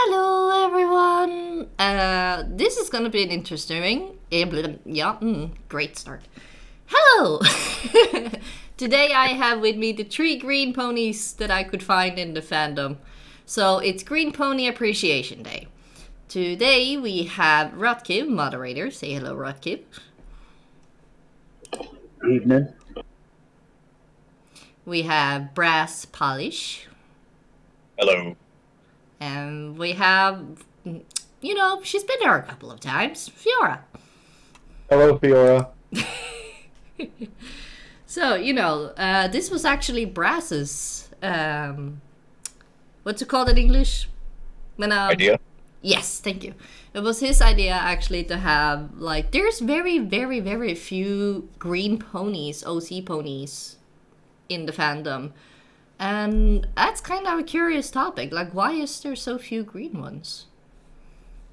Hello, everyone. This is gonna be an interesting. Great start. Hello. Today I have with me the 3 green ponies that I could find in the fandom. So it's Green Pony Appreciation Day. Today we have Rotkiv, moderator. Say hello, Rotkiv. Evening. We have Brass Polish. Hello. And we have, she's been there a couple of times, Fiaura. Hello, Fiaura. So, this was actually Brass's, what's it called in English? Idea? Yes, thank you. It was his idea actually to have, there's very, very, very few green ponies, OC ponies, in the fandom. And that's kind of a curious topic. Why is there so few green ones?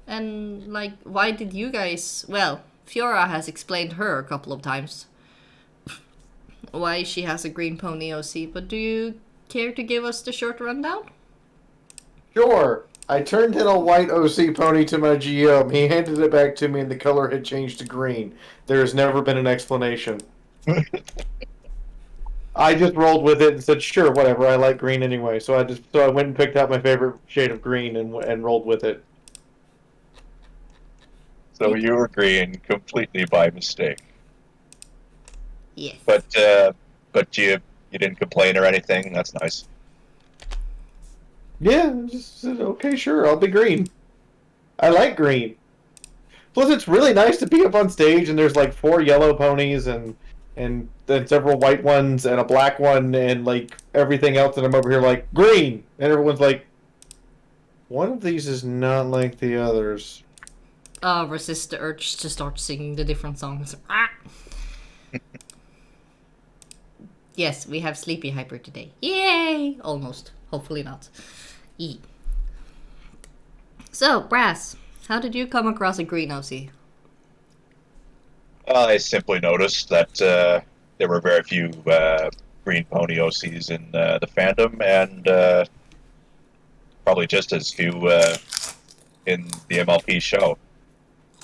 And, why did you guys... Well, Fiaura has explained her a couple of times why she has a green pony OC, but do you care to give us the short rundown? Sure. I turned in a white OC pony to my GM. He handed it back to me and the color had changed to green. There has never been an explanation. I just rolled with it and said, sure, whatever, I like green anyway. So I went and picked out my favorite shade of green and rolled with it. So you were green completely by mistake. Yes. But you didn't complain or anything. That's nice. Yeah, I just said, okay, sure, I'll be green. I like green. Plus, it's really nice to be up on stage and there's 4 yellow ponies and then several white ones and a black one and everything else, and I'm over here green, and everyone's like, one of these is not like the others. Resist the urge to start singing the different songs. Ah! Yes, we have Sleepy Hyper today. Yay! Almost. Hopefully not. E. So, Brass, how did you come across a green OC? I simply noticed that there were very few green pony OCs in the fandom, and probably just as few in the MLP show.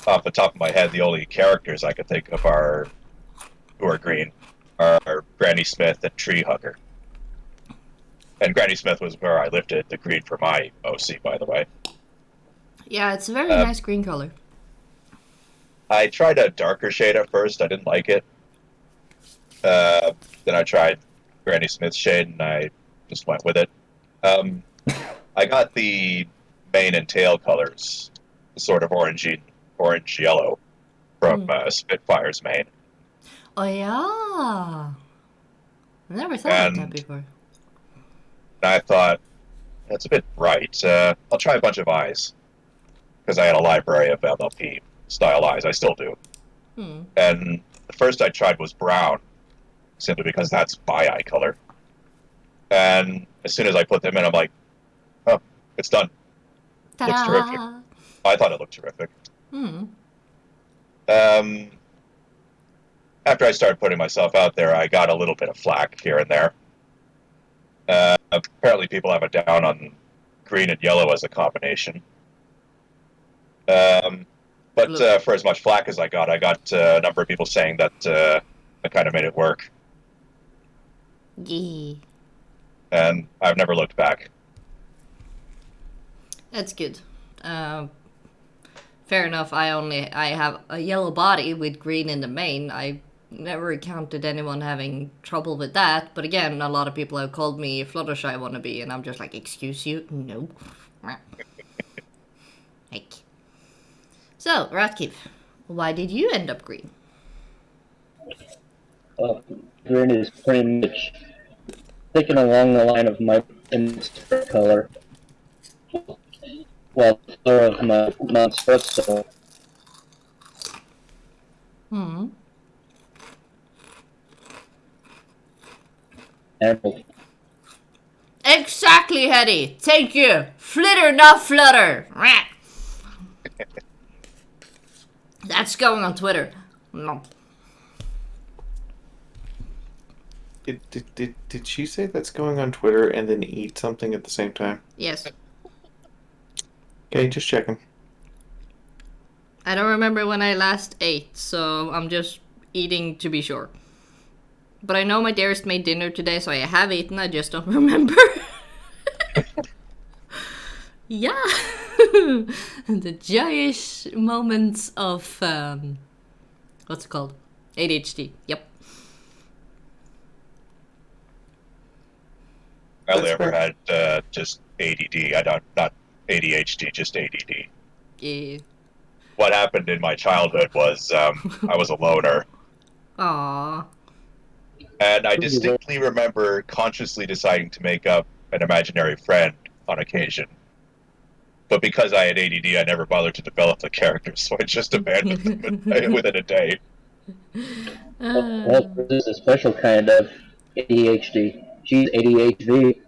Off the top of my head, the only characters I could think of who are green are Granny Smith and Tree Hugger. And Granny Smith was where I lifted the green for my OC, by the way. Yeah, it's a very nice green color. I tried a darker shade at first. I didn't like it. Then I tried Granny Smith's shade, and I just went with it. I got the mane and tail colors, sort of orange-yellow, from Spitfire's mane. Oh, yeah. I never thought of that before. And I thought, that's a bit bright. I'll try a bunch of eyes. Because I had a library of MLP style eyes. I still do. And the first I tried was brown, simply because that's my eye color. And as soon as I put them in, I'm like, oh, it's done. Ta-da! Looks terrific. I thought it looked terrific. After I started putting myself out there, I got a little bit of flack here and there. Apparently people have it down on green and yellow as a combination. But for as much flack as I got a number of people saying that I kind of made it work. Yeah. And I've never looked back. That's good. Fair enough. I have a yellow body with green in the mane. I never encountered anyone having trouble with that. But again, a lot of people have called me Fluttershy wannabe, and I'm just like, excuse you? No. Heck. So, Rotkiv, why did you end up green? Green is pretty much thinking along the line of my insert color. Well, color of my non-espresso. And Exactly, Hetty. Thank you. Flitter, not flutter. That's going on Twitter. No. Did she say that's going on Twitter and then eat something at the same time? Yes. Okay, just checking. I don't remember when I last ate, so I'm just eating to be sure. But I know my dearest made dinner today, so I have eaten, I just don't remember. Yeah. The joyous moments of, what's it called? ADHD, yep. I only That's ever fair. had just ADD. I don't not ADHD, just ADD. Yeah. What happened in my childhood was I was a loner, Aww. and I distinctly remember consciously deciding to make up an imaginary friend on occasion. But because I had ADD, I never bothered to develop the characters, so I just abandoned them within a day. Well, this is a special kind of ADHD. She's ADHD.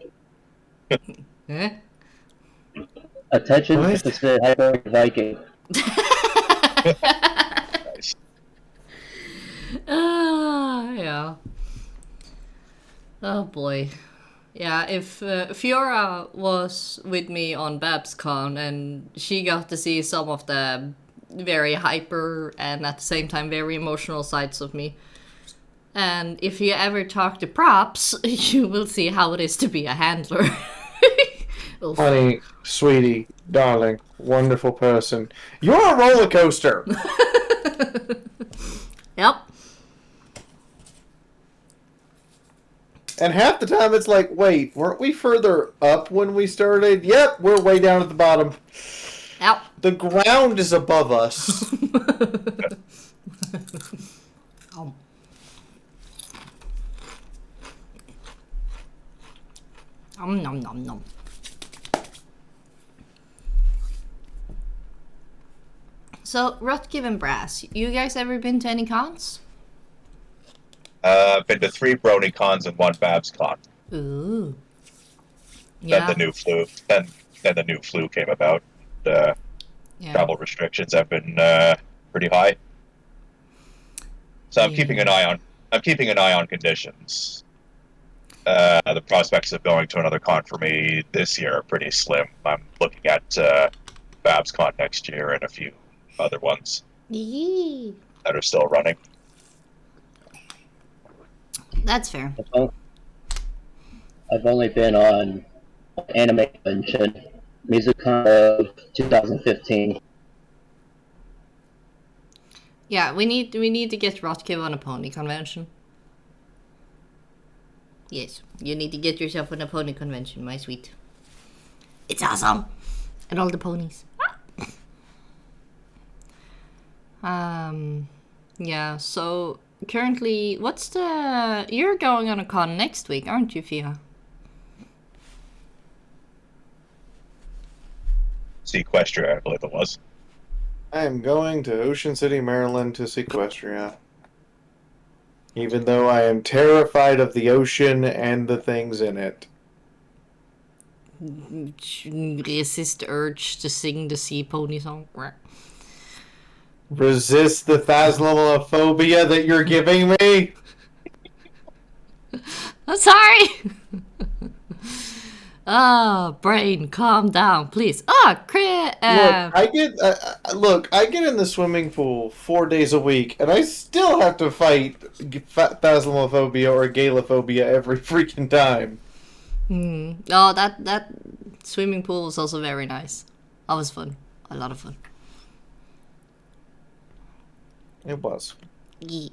Eh? Attention What? Deficit Hyper-Viking. Nice. Yeah. Oh boy. Yeah, if Fiora was with me on BabsCon and she got to see some of the very hyper and at the same time very emotional sides of me. And if you ever talk to props, you will see how it is to be a handler. Oof. Honey, sweetie, darling, wonderful person. You're a roller coaster. Yep. And half the time it's like, wait, weren't we further up when we started? Yep, we're way down at the bottom. Yep. The ground is above us. Oh. Nom nom nom. So, Rotkiv and Brass, you guys ever been to any cons? I've been to 3 Brony cons and 1 Babs con. Ooh. Then Yeah. the new flu. Then the new flu came about. Yeah. Travel restrictions have been pretty high. So I'm keeping an eye on conditions. The prospects of going to another con for me this year are pretty slim. I'm looking at BabsCon next year and a few other ones Yee. that are still running. That's fair. I've only been on anime convention, MusiCon of 2015. Yeah, we need to get Rotkiv on a pony convention. Yes, you need to get yourself on a pony convention, my sweet. It's awesome, and all the ponies. Yeah. So currently, you're going on a con next week, aren't you, Fia? Sequestria, I believe it was. I am going to Ocean City, Maryland to Sequestria. Even though I am terrified of the ocean and the things in it. Resist the urge to sing the sea pony song. Resist the phasmophobia that you're giving me. I'm sorry. Brain, calm down, please. Look, I get in the swimming pool 4 days a week, and I still have to fight phasmophobia or galophobia every freaking time. Oh, that swimming pool was also very nice. That was fun. A lot of fun. It was. Yeah.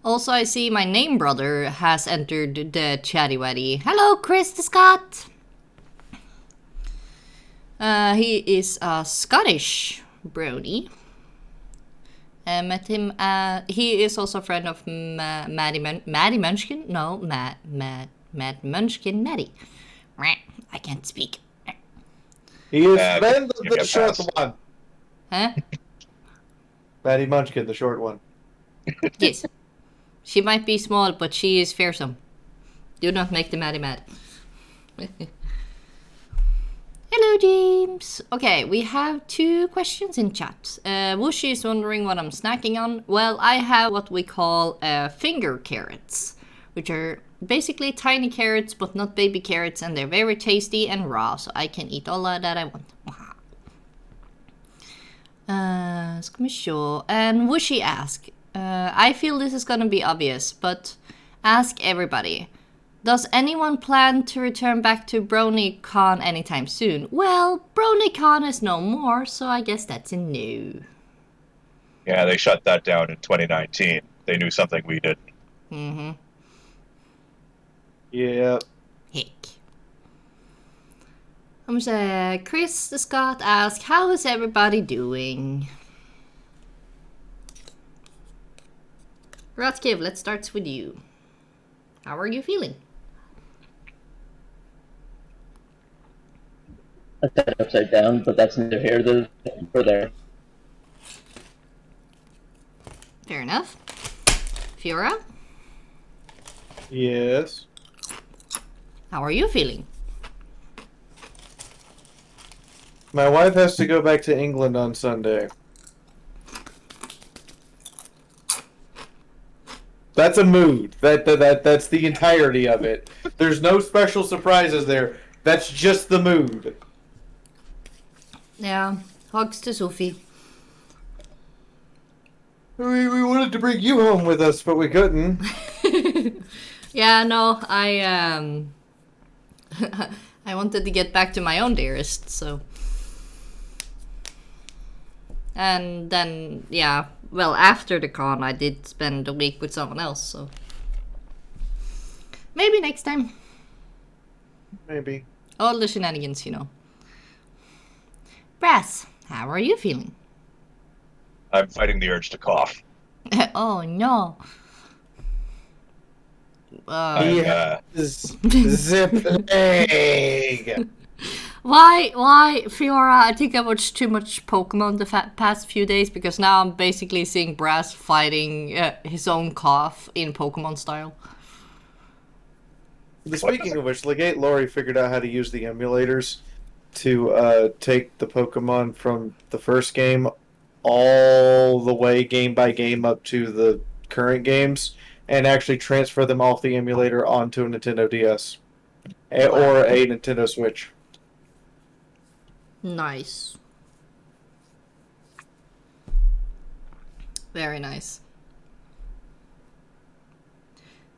Also, I see my name brother has entered the chatty waddy. Hello, Chris the Scott. He is a Scottish Brony. I met him. He is also a friend of Maddie Munchkin. No, Matt Munchkin Maddie. I can't speak. He is friend of you the get short past. one. Huh? Maddie Munchkin, the short one. Yes. She might be small, but she is fearsome. Do not make the Maddie mad. Hello, James. Okay, we have 2 questions in chat. Wooshi is wondering what I'm snacking on. Well, I have what we call finger carrots, which are basically tiny carrots, but not baby carrots, and they're very tasty and raw, so I can eat all that I want. Ska vi se. And Wushy ask, I feel this is gonna be obvious, but ask everybody. Does anyone plan to return back to BronyCon anytime soon? Well, BronyCon is no more, so I guess that's a no. Yeah, they shut that down in 2019. They knew something we didn't. Mm-hmm. Yeah. Heck. Chris the Scott asks, how is everybody doing? Rotkiv, let's start with you. How are you feeling? I said upside down, but that's neither here nor there. Fair enough. Fiaura, Yes. how are you feeling? My wife has to go back to England on Sunday. That's a mood. That's the entirety of it. There's no special surprises there. That's just the mood. Yeah, hugs to Sophie. We wanted to bring you home with us, but we couldn't. Yeah, no, I I wanted to get back to my own dearest, so. And then, yeah, well, after the con, I did spend a week with someone else, so. Maybe next time. Maybe. All the shenanigans, you know. Brass, how are you feeling? I'm fighting the urge to cough. Oh, no. I'm, Zip leg. Why, Fiora? I think I watched too much Pokemon the past few days because now I'm basically seeing Brass fighting his own cough in Pokemon style. Speaking of which, Legate Lori figured out how to use the emulators to take the Pokemon from the first game all the way game by game up to the current games and actually transfer them off the emulator onto a Nintendo DS or a Nintendo Switch. Nice. Very nice.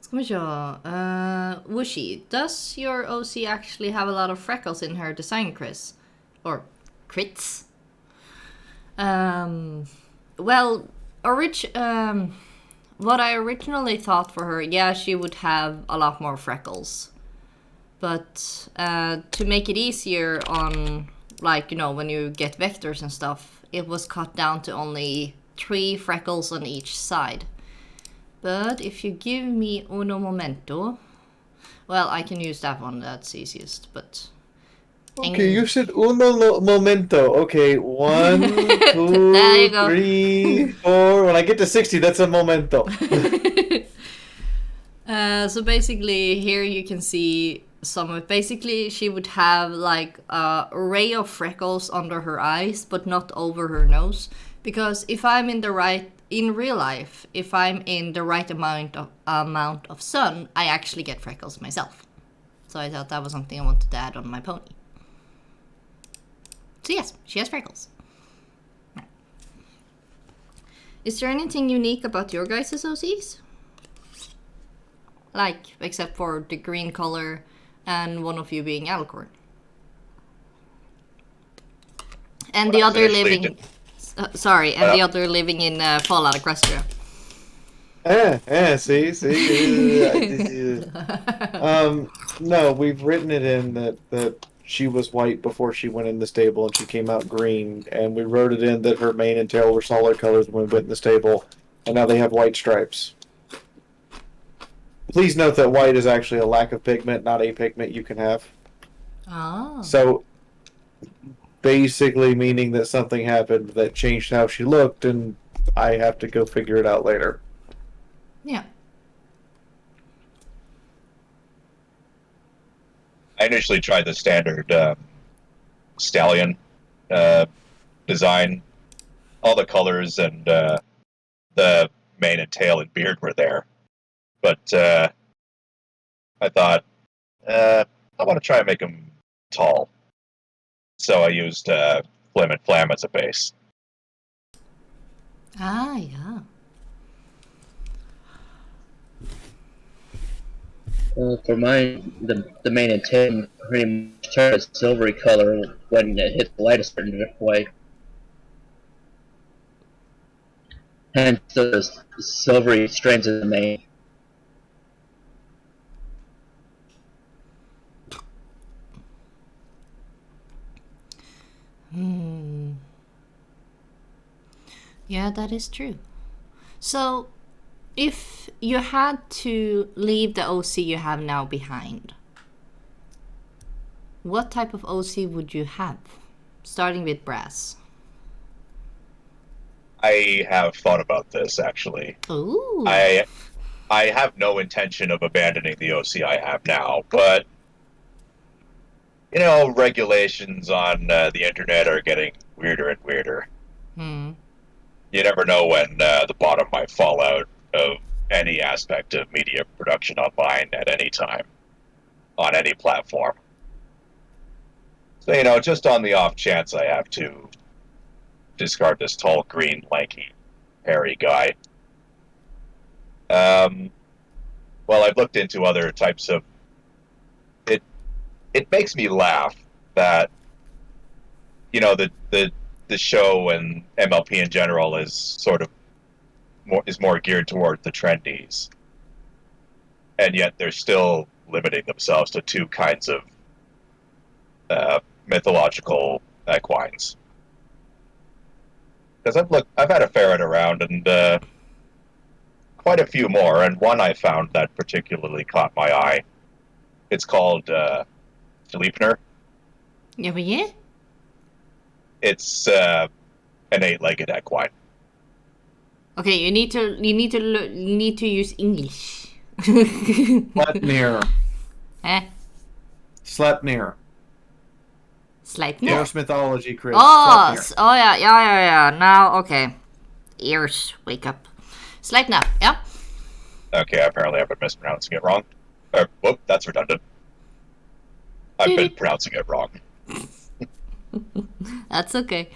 Ska vi se. Wushy, does your OC actually have a lot of freckles in her design, Chris? Or crits? Well, what I originally thought for her, yeah, she would have a lot more freckles. But to make it easier on, like, you know, when you get vectors and stuff, it was cut down to only 3 freckles on each side. But if you give me uno momento, well, I can use that one, that's easiest, but... Okay, you said uno momento. Okay, 1, 2, There you go. 3, 4. When I get to 60, that's a momento. So basically, here you can see some of... Basically, she would have like a array of freckles under her eyes, but not over her nose. Because if I'm in real life, if I'm in the right amount of sun, I actually get freckles myself. So I thought that was something I wanted to add on my pony. So yes, she has freckles. Is there anything unique about your guys' OCs? Like, except for the green color and one of you being Alcorn. And the other living... the other living in Fallout Equestria. See. No, we've written it in that she was white before she went in the stable and she came out green, and we wrote it in that her mane and tail were solid colors when we went in the stable, and now they have white stripes. Please note that white is actually a lack of pigment, not a pigment you can have. Oh. So, basically meaning that something happened that changed how she looked, and I have to go figure it out later. Yeah. I initially tried the standard stallion design. All the colors and the mane and tail and beard were there. But I thought, I want to try and make him tall. So I used Flim and Flam as a base. Ah, yeah. For mine, the main antenna pretty much turns a silvery color when it hits the light a certain way. Hence the silvery strands of the main. Yeah, that is true. So, if you had to leave the OC you have now behind, what type of OC would you have? Starting with brass. I have thought about this actually. Ooh. I have no intention of abandoning the OC I have now, but regulations on the internet are getting weirder and weirder. Hmm. You never know when the bottom might fall out of any aspect of media production online at any time, on any platform. So, just on the off chance I have to discard this tall, green, lanky, hairy guy. Well, I've looked into other types of... It makes me laugh that, the show and MLP in general is sort of more geared toward the trendies. And yet they're still limiting themselves to two kinds of mythological equines. Because I've had a ferret around and quite a few more, and one I found that particularly caught my eye. It's called Sleipnir. Yeah, but yeah. It's an 8-legged equine. Okay, you need to use English. Sleipnir. Eh? Sleipnir. Sleipnir? Norse mythology, Chris. Oh, Sleipnir. oh yeah. Now, okay. Ears, wake up. Sleipnir, yeah. Okay, apparently I've been mispronouncing it wrong. Whoop, that's redundant. I've been pronouncing it wrong. That's okay.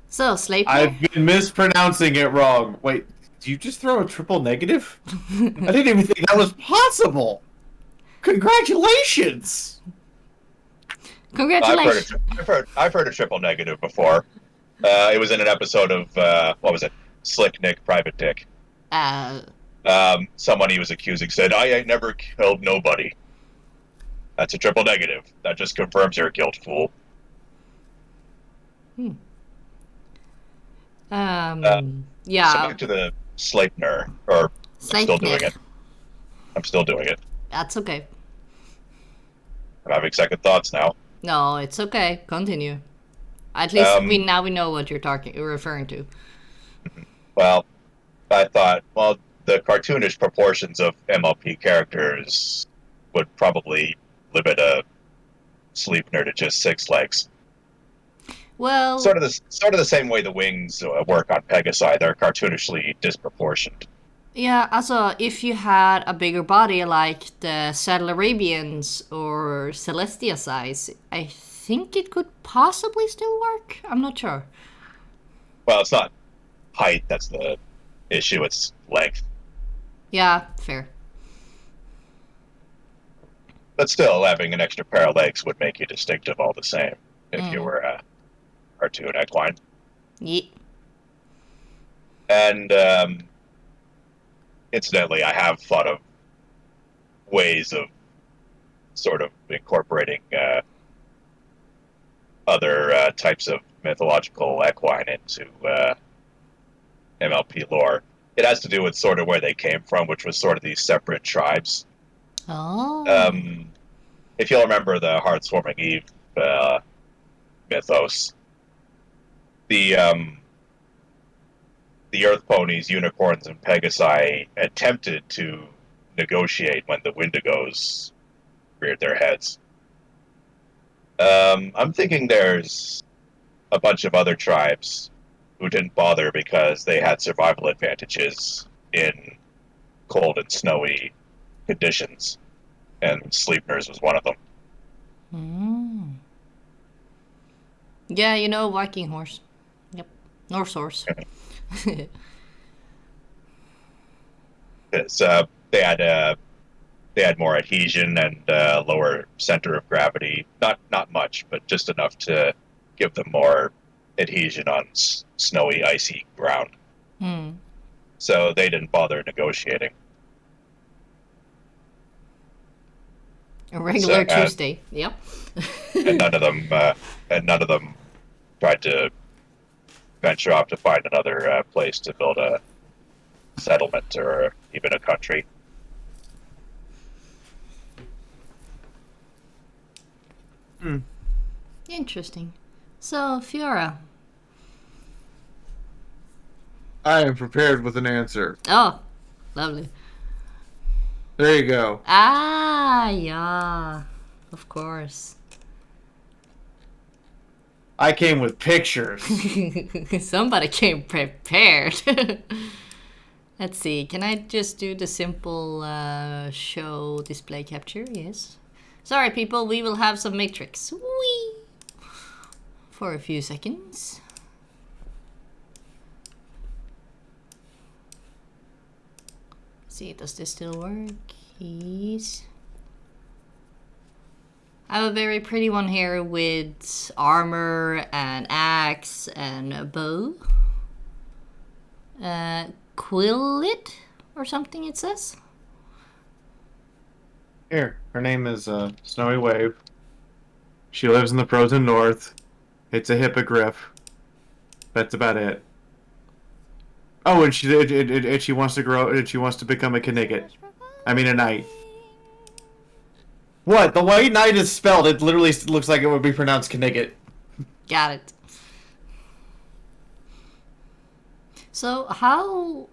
So, Sleipnir? I've been mispronouncing it wrong. Wait, did you just throw a triple negative? I didn't even think that was possible. Congratulations! Congratulations. I've heard a triple negative before. It was in an episode of what was it? Slick Nick, Private Dick. Someone he was accusing said, "I ain't never killed nobody." That's a triple negative. That just confirms you're a guilt fool. Yeah. So back to the Sleipnir, or I'm still doing it. I'm still doing it. That's okay. I'm having second thoughts now. No, it's okay. Continue. At least we know what you're referring to. Well, I thought, the cartoonish proportions of MLP characters would probably limit a Sleipnir to just 6 legs. Well, Sort of the same way the wings work on Pegasi. They're cartoonishly disproportioned. yeah, also, if you had a bigger body like the Saddle Arabians or Celestia size, I think it could possibly still work. I'm not sure. Well, it's not height that's the issue, it's length. Yeah, fair. But still, having an extra pair of legs would make you distinctive all the same if you were a cartoon equine. Yeah. And incidentally, I have thought of ways of sort of incorporating other types of mythological equine into MLP lore. It has to do with sort of where they came from, which was sort of these separate tribes. Oh. If you'll remember the Heartswarming Eve mythos, the Earth Ponies, Unicorns, and Pegasi attempted to negotiate when the Wendigos reared their heads. I'm thinking there's a bunch of other tribes who didn't bother because they had survival advantages in cold and snowy conditions, and Sleipnir's was one of them. Yeah, Viking horse. Yep. Norse horse. It's, they had more adhesion and lower center of gravity. Not much, but just enough to give them more adhesion on snowy, icy ground. Hmm. So they didn't bother negotiating. A regular So, Tuesday. Yep. and none of them tried to venture off to find another place to build a settlement or even a country. Interesting. So, Fiaura. I am prepared with an answer. Oh, lovely. There you go. Ah, yeah. Of course. I came with pictures. Somebody came prepared. Let's see. Can I just do the simple show display capture? Yes. Sorry, people. We will have some matrix. Whee! For a few seconds. See, does this still work? Yes. I have a very pretty one here with armor and axe and a bow. Quillet or something it says. Here, her name is Snowy Wave. She lives in the frozen north. It's a hippogriff. That's about it. Oh, and she wants to grow. And she wants to become a Knigget. I mean, a knight. What? The way knight is spelled, it literally looks like it would be pronounced Knigget. Got it. So how?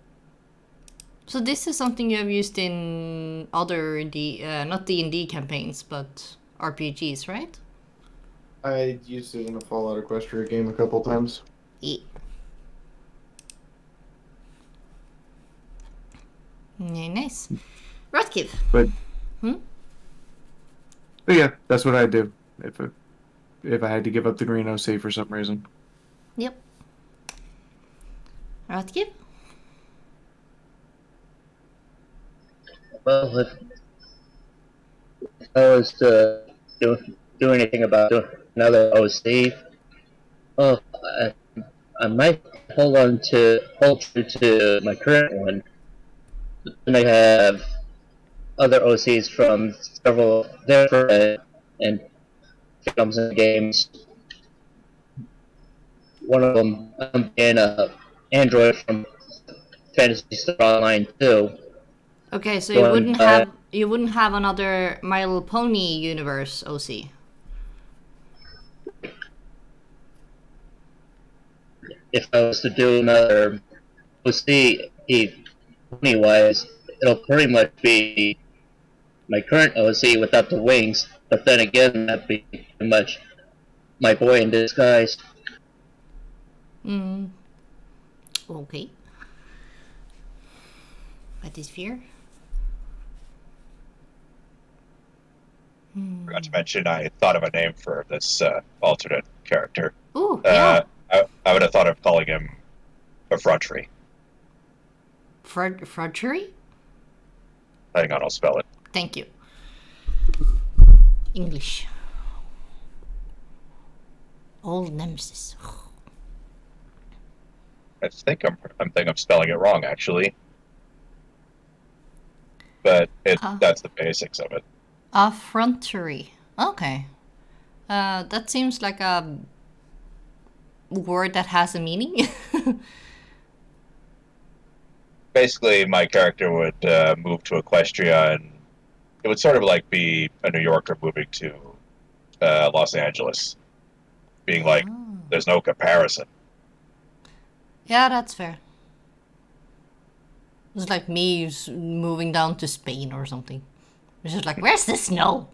So this is something you have used in other not D&D campaigns, but RPGs, right? I used it in a Fallout Equestria game a couple times. Yeah. Yeah, nice. Rotkiv. But Hmm? But yeah, that's what I'd do if I had to give up the green OC for some reason. Yep. Rotkiv? Well, if I was to do anything about another OC, well, I might hold true to my current one. And I have other OCs from several different and films and games. One of them being a android from Fantasy Star Online 2. Okay, so Going you wouldn't have another My Little Pony universe OC. If I was to do another OC, wise, it'll pretty much be my current OC without the wings. But then again, that'd be pretty much my boy in disguise. Okay. What is fear? Forgot to mention, I thought of a name for this alternate character. Ooh, yeah. I would have thought of calling him effrontery. Frudgery? Hang on, I'll spell it. Thank you. English. Old nemesis. I think I'm spelling it wrong, actually. But that's the basics of it. Affrontery. Okay. That seems like a word that has a meaning. Basically, my character would move to Equestria, and it would sort of like be a New Yorker moving to Los Angeles, being like, there's no comparison. Yeah, that's fair. It's like me moving down to Spain or something. It's just like, where's the snow?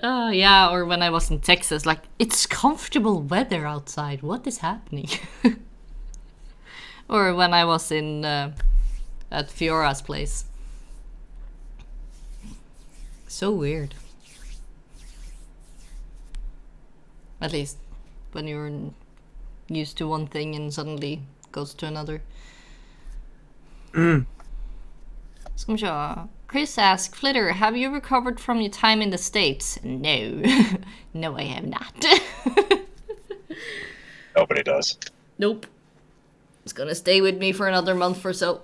Yeah, or when I was in Texas, like, it's comfortable weather outside. What is happening? Or when I was in at Fiaura's place. So weird. At least when you're used to one thing and suddenly goes to another. Ska vi se. Chris asks, Flitter, have you recovered from your time in the States? No. No, I have not. Nobody does. Nope. It's gonna stay with me for another month or so.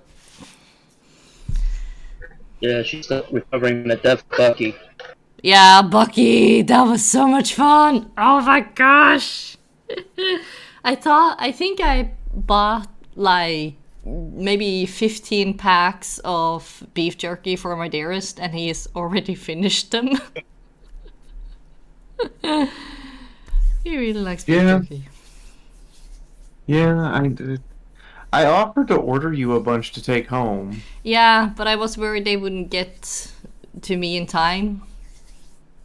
Yeah, she's still recovering from the death of Bucky. Yeah, Bucky, that was so much fun. Oh my gosh. I think I bought like maybe 15 packs of beef jerky for my dearest, and he has already finished them. He really likes beef jerky. Yeah, I did. I offered to order you a bunch to take home. Yeah, but I was worried they wouldn't get to me in time.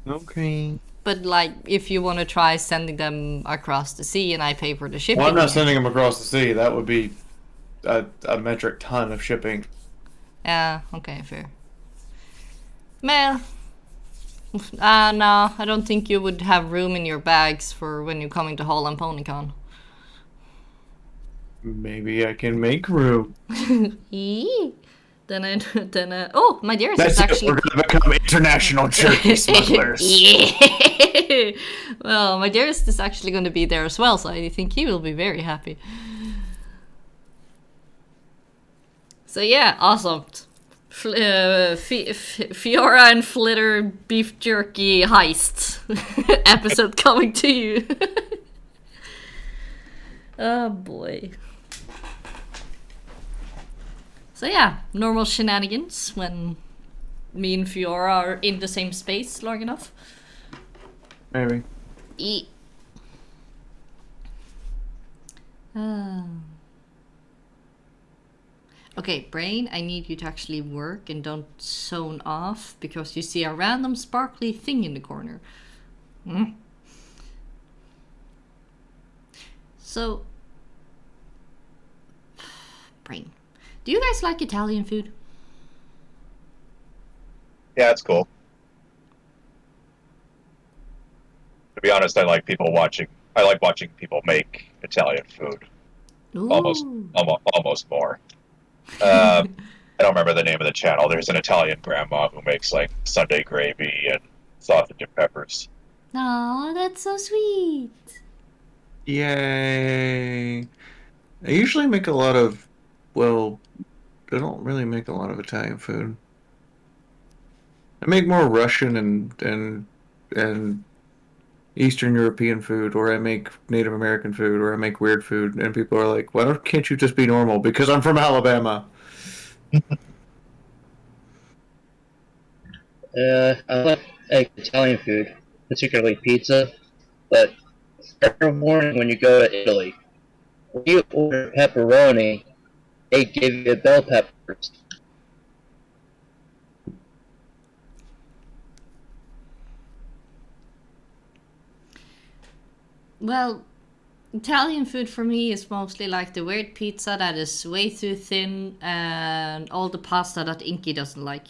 Okay. But like, if you want to try sending them across the sea and I pay for the shipping. Well, I'm not sending them across the sea. That would be a metric ton of shipping. Yeah, okay, fair. Well, no, I don't think you would have room in your bags for when you're coming to Holland PonyCon. Maybe I can make room. Oh, my dearest is actually. We're gonna become international jerky smugglers. Yeah. Well, my dearest is actually going to be there as well, so I think he will be very happy. So yeah, awesome. Fiaura and Flitter beef jerky heist episode coming to you. Oh boy. So yeah, normal shenanigans when me and Fiaura are in the same space long enough. Maybe. Okay, Brain, I need you to actually work and don't zone off because you see a random sparkly thing in the corner. So, Brain, do you guys like Italian food? Yeah, it's cool. To be honest, I like watching people make Italian food. Ooh. Almost more. I don't remember the name of the channel. There's an Italian grandma who makes like Sunday gravy and sausage and peppers. Aw, that's so sweet. Yay. I usually make a lot of, well, I don't really make a lot of Italian food. I make more Russian and Eastern European food, or I make Native American food, or I make weird food, and people are like, can't you just be normal? Because I'm from Alabama. I like Italian food, particularly pizza, but every morning when you go to Italy, when you order pepperoni, they give you bell peppers. Well, Italian food for me is mostly like the weird pizza that is way too thin and all the pasta that Inky doesn't like.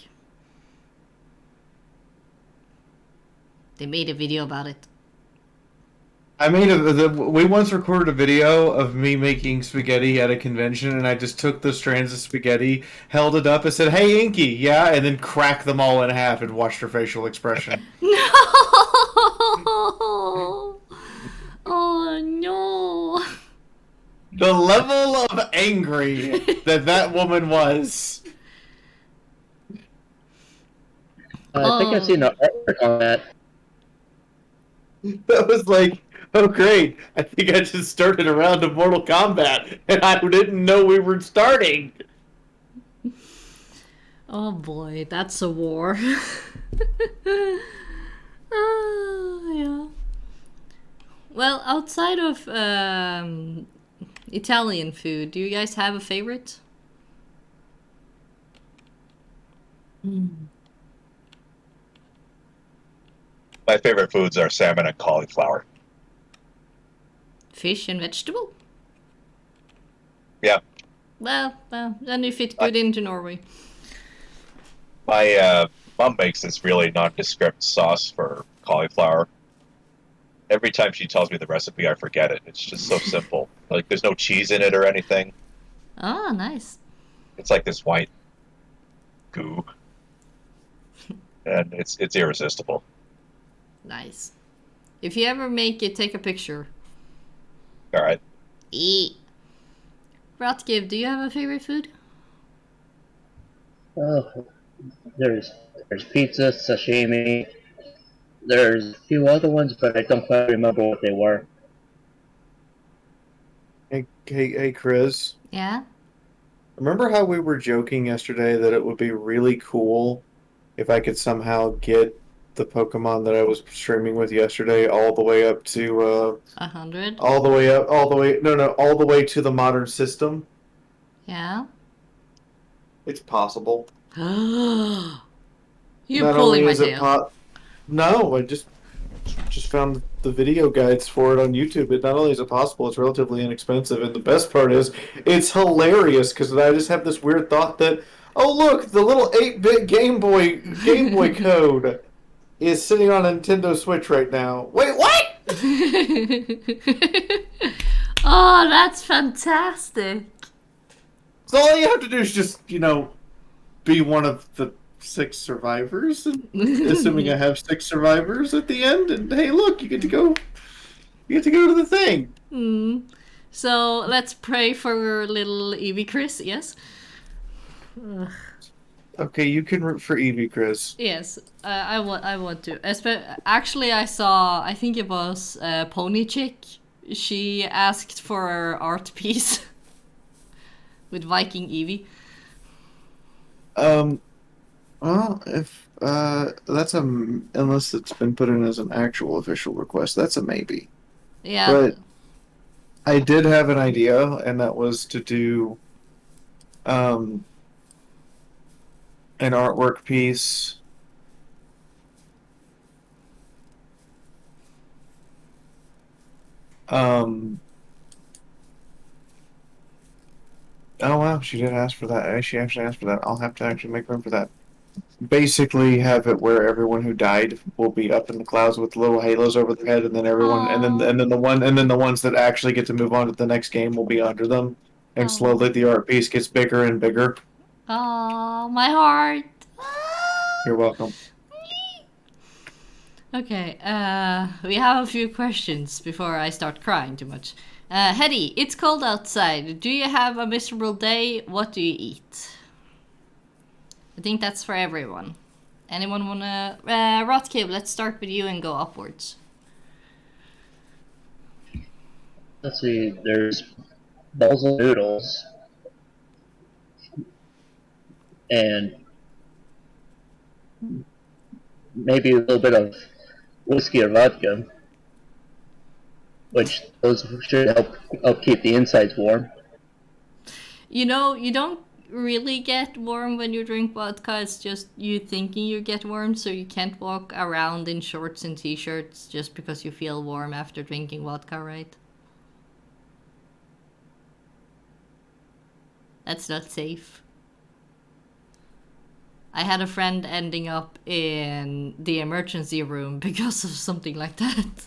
They made a video about it. We once recorded a video of me making spaghetti at a convention, and I just took the strands of spaghetti, held it up, and said, "Hey, Inky, yeah," and then cracked them all in half and watched her facial expression. No! Oh no! The level of angry that woman was. I think I've seen the artwork on that. That was like, oh great, I think I just started a round of Mortal Kombat, and I didn't know we were starting. Oh boy, that's a war. Yeah. Well, outside of Italian food, do you guys have a favorite? My favorite foods are salmon and cauliflower. Fish and vegetable? Yeah. Well, then you fit good into Norway. My mom makes this really nondescript sauce for cauliflower. Every time she tells me the recipe, I forget it. It's just so simple. Like there's no cheese in it or anything. Oh, nice. It's like this white goo, and it's irresistible. Nice. If you ever make it, take a picture. All right. Eat. Rotkiv, do you have a favorite food? Oh, there's pizza, sashimi. There's a few other ones, but I don't quite remember what they were. Hey, Chris. Yeah? Remember how we were joking yesterday that it would be really cool if I could somehow get the Pokemon that I was streaming with yesterday all the way up to 100? all the way to the modern system? Yeah? It's possible. You're Not pulling only my is it tail. No, I just found the video guides for it on YouTube. It not only is it possible, it's relatively inexpensive, and the best part is it's hilarious because I just have this weird thought that, oh look, the little 8-bit Game Boy code is sitting on a Nintendo Switch right now. Wait, what? Oh, that's fantastic. So all you have to do is just, be one of the 6 survivors, and assuming I have 6 survivors at the end, and hey, look, you get to go to the thing. So let's pray for little Eevee Chris, yes? Okay, you can root for Eevee, Chris. Yes, I want to. Actually, I think it was Pony Chick. She asked for her art piece with Viking Eevee. Well, if that's unless it's been put in as an actual official request, that's a maybe. Yeah. But I did have an idea, and that was to do an artwork piece. Oh wow, she did ask for that. She actually asked for that. I'll have to actually make room for that. Basically, have it where everyone who died will be up in the clouds with little halos over their head, and then everyone, Aww. and then the ones that actually get to move on to the next game will be under them, and Aww. slowly the art piece gets bigger and bigger. Oh, my heart. You're welcome. Okay, we have a few questions before I start crying too much. Hetty, it's cold outside. Do you have a miserable day? What do you eat? I think that's for everyone. Anyone wanna... Rotkiv, let's start with you and go upwards. Let's see, there's bowls of noodles. And maybe a little bit of whiskey or vodka. Which those should help keep the insides warm. You know, you don't really get warm when you drink vodka. It's just you thinking you get warm, so you can't walk around in shorts and t-shirts just because you feel warm after drinking vodka, right? That's not safe. I had a friend ending up in the emergency room because of something like that.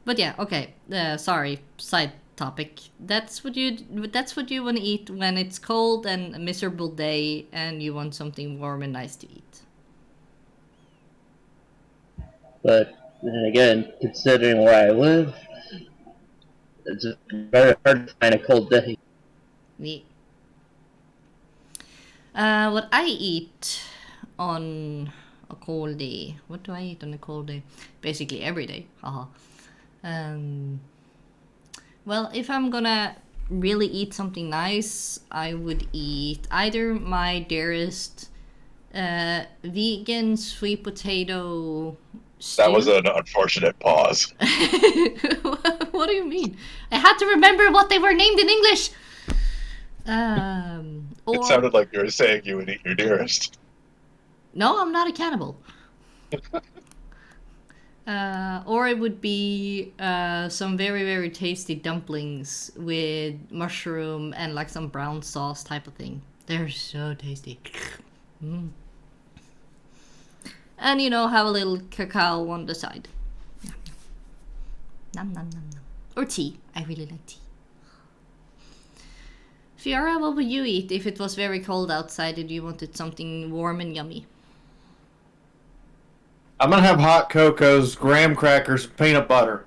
But yeah, okay. Sorry, side topic. That's what you want to eat when it's cold and a miserable day, and you want something warm and nice to eat. But then again, considering where I live, it's very hard to find a cold day. Neat. What I eat on a cold day. What do I eat on a cold day? Basically every day. Haha. Well, if I'm gonna really eat something nice, I would eat either my dearest vegan sweet potato stew. That was an unfortunate pause. What do you mean? I had to remember what they were named in English. Or... It sounded like you were saying you would eat your dearest. No, I'm not a cannibal. Or it would be some very, very tasty dumplings with mushroom and like some brown sauce type of thing. They're so tasty. Mm. And have a little cacao on the side. Nom nom nom nom. Or tea. I really like tea. Fiaura, what would you eat if it was very cold outside and you wanted something warm and yummy? I'm gonna have hot cocos, graham crackers, peanut butter.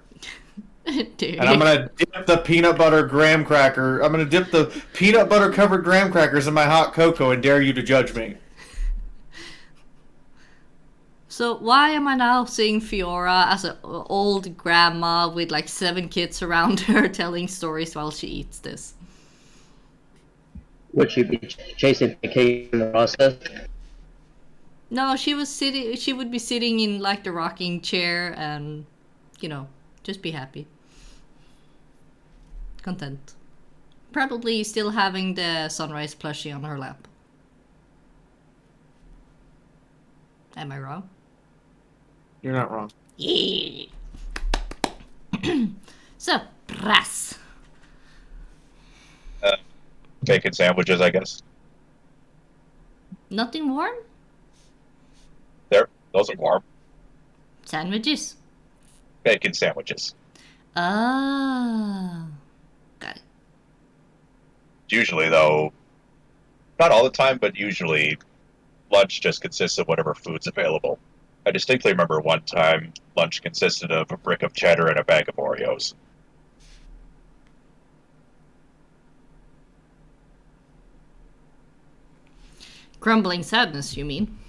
Dude. And I'm gonna dip the peanut butter graham cracker. I'm gonna dip the peanut butter covered graham crackers in my hot cocoa and dare you to judge me. So why am I now seeing Fiaura as an old grandma with like 7 kids around her telling stories while she eats this? Would she be chasing the cake in the process? No, she would be sitting in like the rocking chair and, just be happy. Content. Probably still having the sunrise plushie on her lap. Am I wrong? You're not wrong. Yeah. So, Ras. Bacon sandwiches, I guess. Nothing warm? Those are warm. Sandwiches. Bacon sandwiches. Ah. Got it. Usually, though, not all the time, but usually, lunch just consists of whatever food's available. I distinctly remember one time lunch consisted of a brick of cheddar and a bag of Oreos. Grumbling sadness, you mean?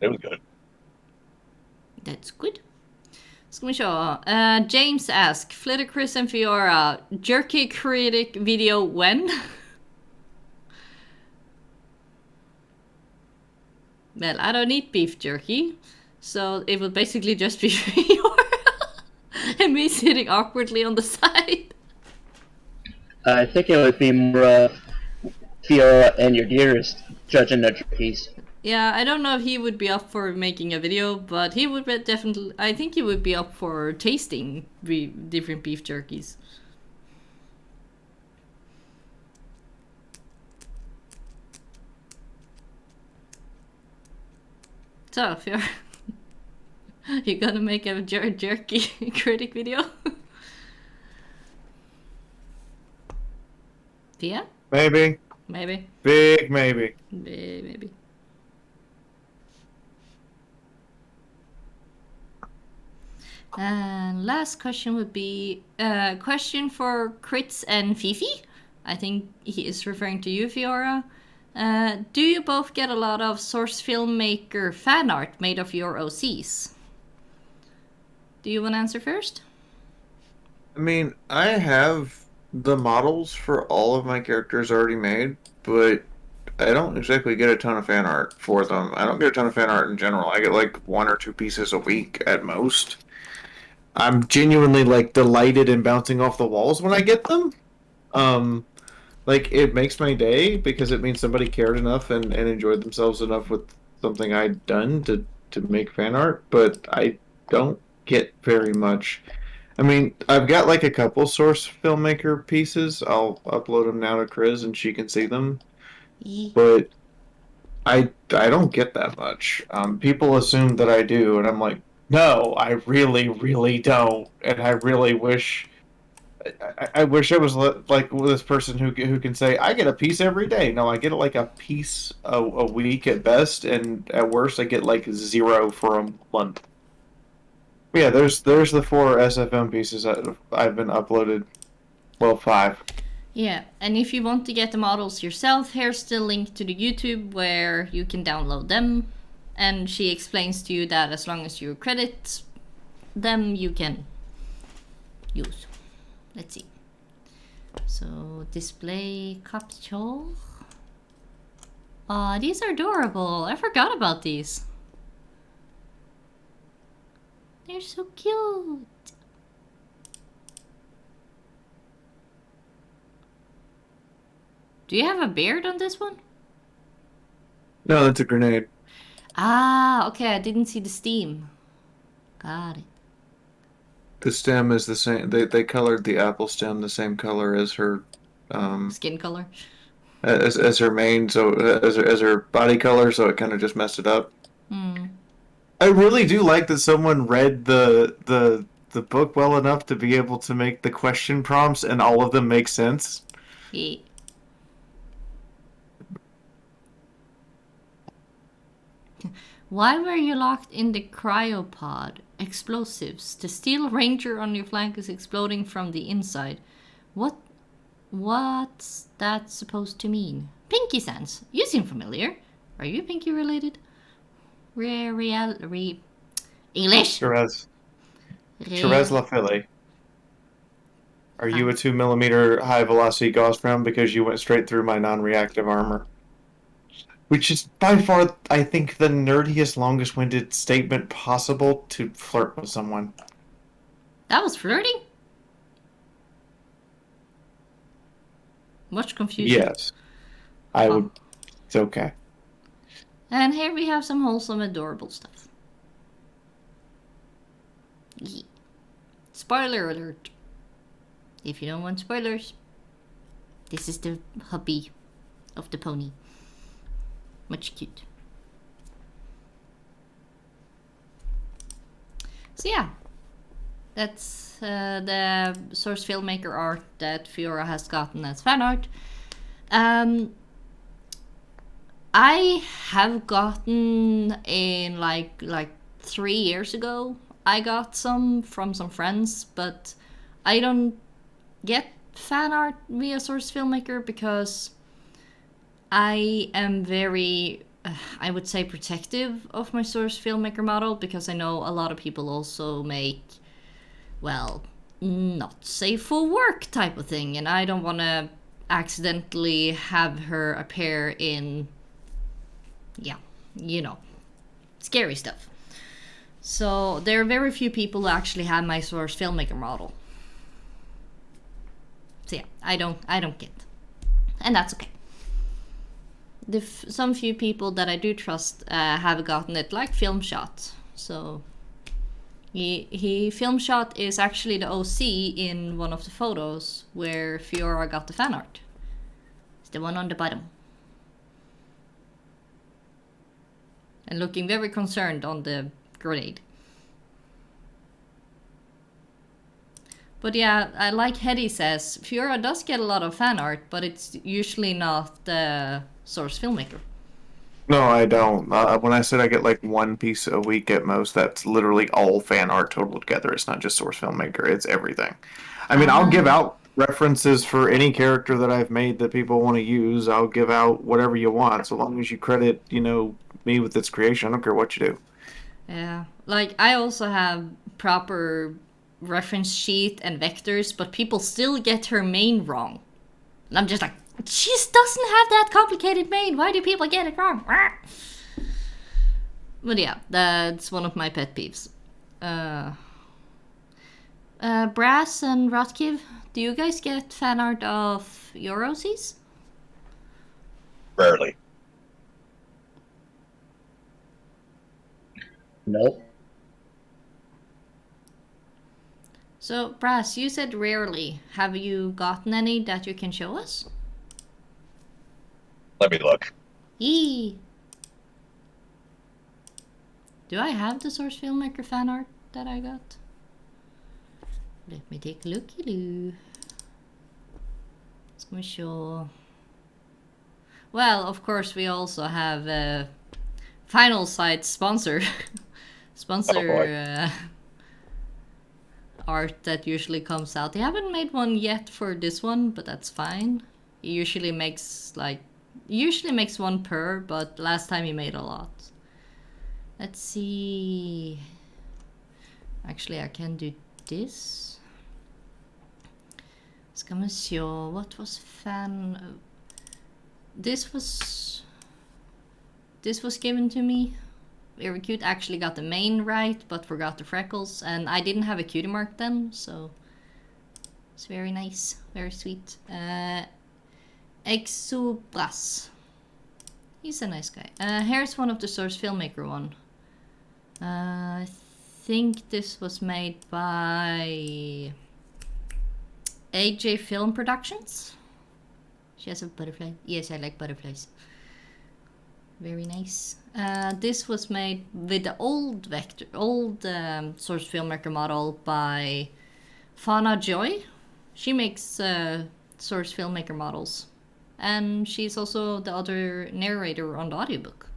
It was good. That's good. Ska vi se. James asks, Flitter, Chris and Fiaura, jerky critic video when? Well, I don't eat beef jerky, so it would basically just be Fiaura and me sitting awkwardly on the side. I think it would be more Fiaura and your dearest judging the jerkies. Yeah, I don't know if he would be up for making a video, but he would definitely. I think he would be up for tasting different beef jerkies. So, if you're gonna make a jerky critic video? Yeah? Maybe. Maybe. Big maybe. Maybe. And last question would be a question for Crits and Fifi. I think he is referring to you, Fiaura. Do you both get a lot of source filmmaker fan art made of your OCs? Do you want to answer first? I mean, I have the models for all of my characters already made, but I don't exactly get a ton of fan art for them. I don't get a ton of fan art in general. I get like 1 or 2 pieces a week at most. I'm genuinely like delighted and bouncing off the walls when I get them. Like it makes my day because it means somebody cared enough and enjoyed themselves enough with something I'd done to make fan art, but I don't get very much. I mean, I've got like a couple source filmmaker pieces. I'll upload them now to Chris and she can see them. But I don't get that much. People assume that I do, and I'm like, no, I really, really don't. And I really wish. I wish I was like this person who can say I get a piece every day. No, I get like a piece a week at best, and at worst I get like 0 for a month. But yeah, there's the 4 SFM pieces that I've been uploaded. Well, 5. Yeah, and if you want to get the models yourself, here's the link to the YouTube where you can download them. And she explains to you that as long as you credit them, you can use. Let's see. So, display capture. Aw, these are adorable. I forgot about these. They're so cute. Do you have a beard on this one? No, that's a grenade. Ah, okay, I didn't see the steam. Got it. The stem is the same. They colored the apple stem the same color as her Skin color. as her mane, so as her body color, so it kind of just messed it up. Hmm. I really do like that someone read the book well enough to be able to make the question prompts and all of them make sense. Yeah. Why were you locked in the cryopod? Explosives. The steel ranger on your flank is exploding from the inside. What's that supposed to mean? Pinky sense. You seem familiar. Are you Pinky related? English. Therese LaFille. Are you a 2 mm high velocity Gauss round because you went straight through my non-reactive armor? Which is by far, I think, the nerdiest, longest-winded statement possible to flirt with someone. That was flirting? Much confusion. Yes. I would. It's okay. And here we have some wholesome, adorable stuff. Yeah. Spoiler alert. If you don't want spoilers, this is the hubby of the pony. Much cute. So yeah, that's the source filmmaker art that Fiaura has gotten as fan art. I have gotten in like 3 years ago. I got some from some friends, but I don't get fan art via source filmmaker because I am very, I would say, protective of my source filmmaker model because I know a lot of people also make, well, not safe for work type of thing, and I don't want to accidentally have her appear in, yeah, you know, scary stuff. So there are very few people who actually have my source filmmaker model. So yeah, I don't get, and that's okay. Some few people that I do trust have gotten it, like Filmshot. So Filmshot is actually the OC in one of the photos where Fiaura got the fan art. It's the one on the bottom. And looking very concerned on the grenade. But yeah, like Hedy says, Fiaura does get a lot of fan art, but it's usually not the source filmmaker. No, I don't. When I said I get like one piece a week at most, that's literally all fan art totaled together. It's not just source filmmaker, it's everything. I mean, I'll give out references for any character that I've made that people want to use. I'll give out whatever you want, so long as you credit, me with its creation. I don't care what you do. Yeah, like I also have proper reference sheet and vectors, but people still get her main wrong. And I'm just like, she doesn't have that complicated main. Why do people get it wrong? But yeah, that's one of my pet peeves. Brass and Rotkiv, do you guys get fan art of your OCs? Rarely. Nope. So, Brass, you said rarely. Have you gotten any that you can show us? Let me look. Yee! Do I have the source filmmaker fan art that I got? Let me take a looky-loo. Ska vi show. Well, of course, we also have Final Site sponsor. Art that usually comes out. They haven't made one yet for this one, but that's fine. He usually makes one per, but last time he made a lot. Let's see. Actually, I can do this. Ska vi se. What was fan? This was given to me. Very cute. Actually got the main right, but forgot the freckles, and I didn't have a cutie mark then, so it's very nice, very sweet. Exobras. He's a nice guy. Here's one of the source filmmaker one. I think this was made by AJ Film Productions. She has a butterfly. Yes, I like butterflies. Very nice. This was made with the old source filmmaker model by Fana Joy. She makes source filmmaker models, and she's also the other narrator on the audiobook.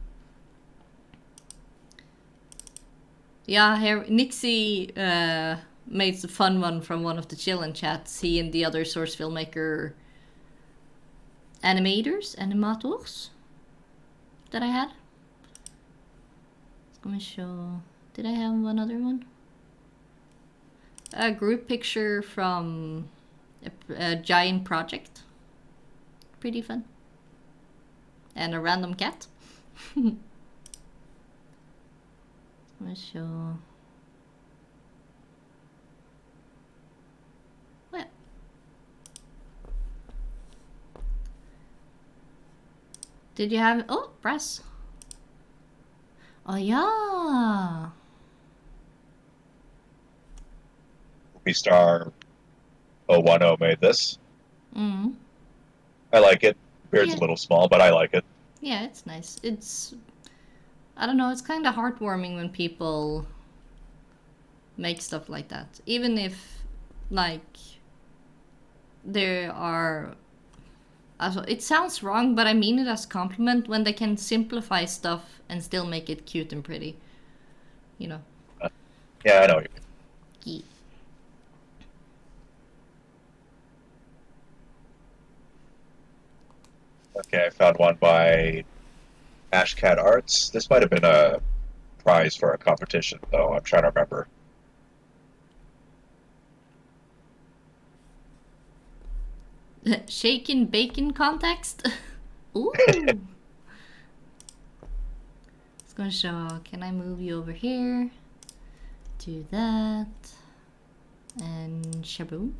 Yeah, here Nixie made the fun one from one of the chillin' chats. He and the other source filmmaker animators that I had. I'm gonna show. Did I have one other one? A group picture from a giant project. Pretty fun. And a random cat. I'm gonna show. What? Did you have? Oh, press. Oh yeah. Movie Star 010 made this. Mm. I like it. Beard's Yeah. a little small, but I like it. Yeah, it's nice. It's, I don't know, it's kind of heartwarming when people make stuff like that. Even if, like, there are, also, it sounds wrong, but I mean it as a compliment when they can simplify stuff and still make it cute and pretty. You know? Yeah, I know what you mean. Yeah. Okay, I found one by Ashcat Arts. This might have been a prize for a competition, though. I'm trying to remember. Shaken bacon context? Ooh! It's gonna show, can I move you over here? Do that. And shaboom.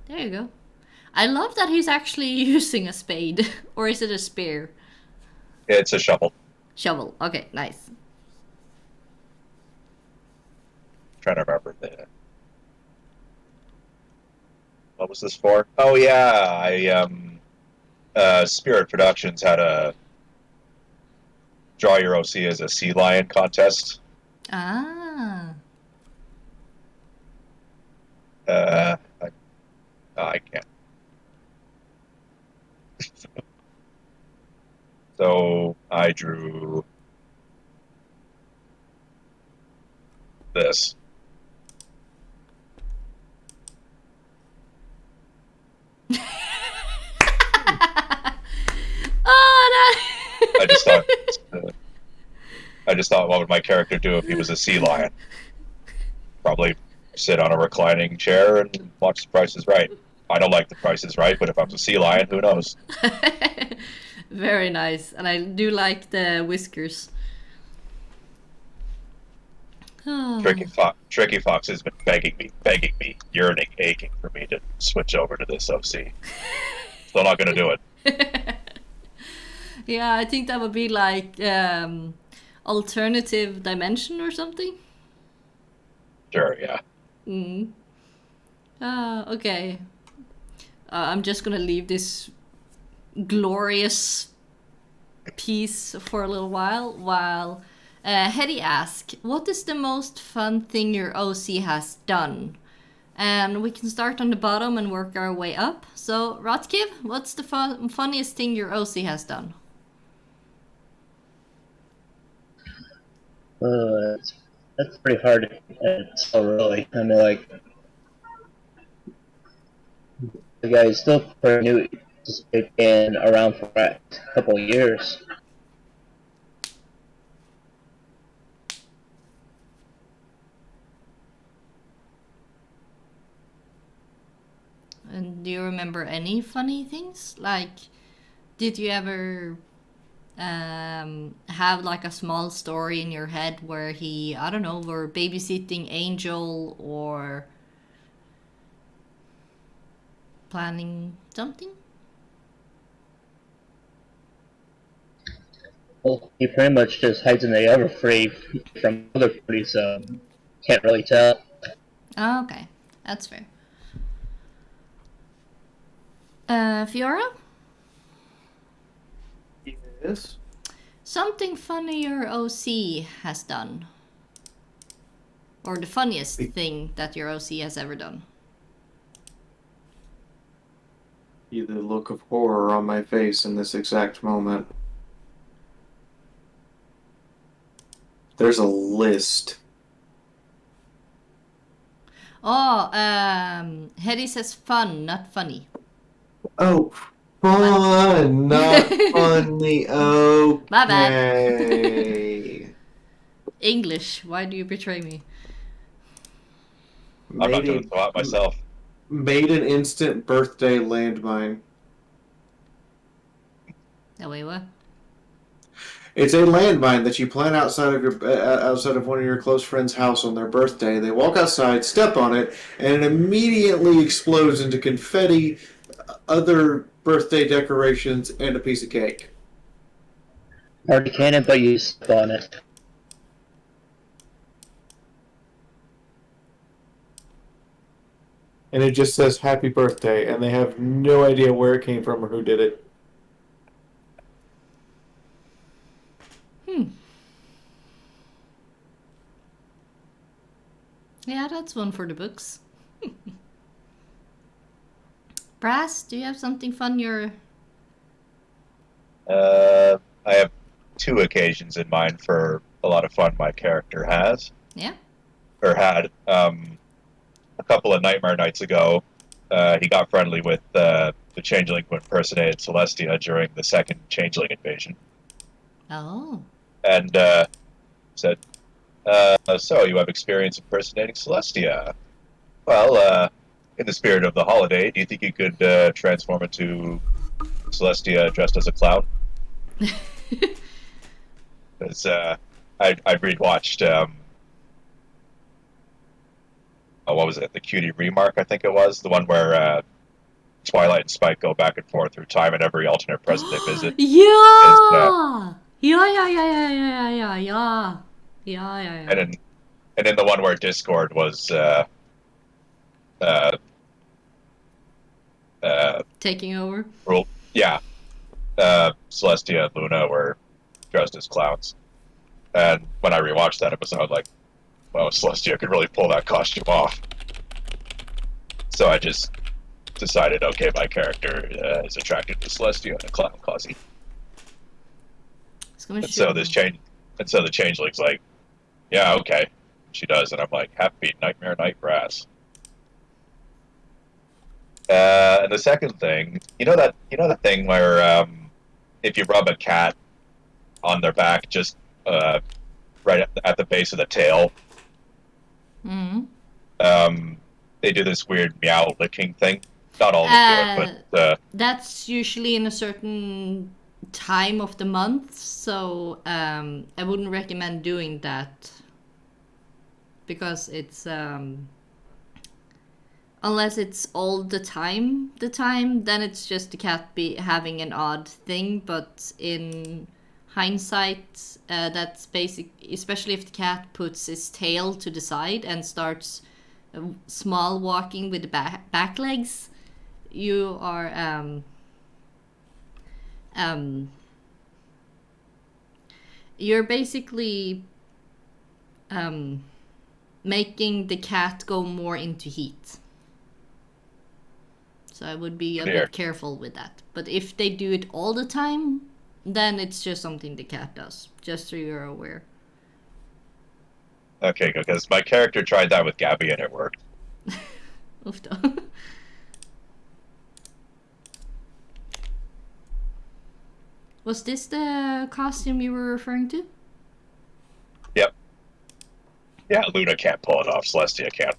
There you go. I love that he's actually using a spade. Or is it a spear? It's a shovel. Shovel. Okay, nice. Trying to remember what was this for? Oh yeah, Spirit Productions had a draw your OC as a sea lion contest. Ah. I can't. So I drew this. Oh no! I just thought, what would my character do if he was a sea lion? Probably sit on a reclining chair and watch The Price is Right. I don't like The Price is Right, but if I was a sea lion, who knows? Very nice, and I do like the whiskers. Oh. Tricky Fox has been begging me, yearning, aching for me to switch over to this OC. Still not going to do it. Yeah, I think that would be like alternative dimension or something. Sure, yeah. Okay. I'm just gonna leave this glorious piece for a little while Hetty asks, what is the most fun thing your OC has done? And we can start on the bottom and work our way up. So, Rotkiv, what's the funniest thing your OC has done? That's pretty hard to tell, really. I mean, like, the guy is still pretty new, just been around for a couple of years. And do you remember any funny things? Like, did you ever have like a small story in your head where he, I don't know, were babysitting Angel or planning something? Well, he pretty much just hides in the Everfree from other parties, so can't really tell. Oh, okay, that's fair. Fiaura? Yes. Something funny your OC has done. Or the funniest thing that your OC has ever done. The look of horror on my face in this exact moment. There's a list. Oh, Hetty says fun, not funny. Oh, fun, not funny. My bad. Okay. English, why do you betray me? I'm not doing so hot myself. Made an instant birthday landmine. Oh, wait, what? It's a landmine that you plant outside of one of your close friends' house on their birthday. They walk outside, step on it, and it immediately explodes into confetti, other birthday decorations, and a piece of cake. Party cannon, but you step on it. And it just says happy birthday, and they have no idea where it came from or who did it. Yeah, that's one for the books. Brass, do you have something fun you're... I have 2 occasions in mind for a lot of fun my character has. Yeah? Or had. A couple of Nightmare Nights ago, he got friendly with the Changeling who impersonated Celestia during the second Changeling invasion. Oh. And said, so you have experience impersonating Celestia. Well, in the spirit of the holiday, do you think you could transform into Celestia dressed as a clown? Because I'd rewatched, what was it? The Cutie Remark, I think it was. The one where Twilight and Spike go back and forth through time and every alternate present they visit. Yeah! Yeah. And in the one where Discord was Taking over? yeah. Celestia and Luna were dressed as clowns. And when I rewatched that episode, I was like, well, Celestia could really pull that costume off. So I just decided, okay, my character is attracted to Celestia and a clown costume. And so the changeling's like, yeah, okay. She does, and I'm like, happy Nightmare Night Brass. And the second thing, you know that thing where if you rub a cat on their back, just right at the base of the tail, they do this weird meow licking thing. Not all of them do it, but that's usually in a certain time of the month, so I wouldn't recommend doing that because it's unless it's all the time, then it's just the cat having an odd thing. But in hindsight, that's basic, especially if the cat puts its tail to the side and starts small walking with the back legs, you are you're basically making the cat go more into heat. So I would be a bit careful with that. But if they do it all the time, then it's just something the cat does, just so you're aware. Okay, because my character tried that with Gabby and it worked. Ofta. Was this the costume you were referring to? Yep. Yeah, Luna can't pull it off. Celestia can't.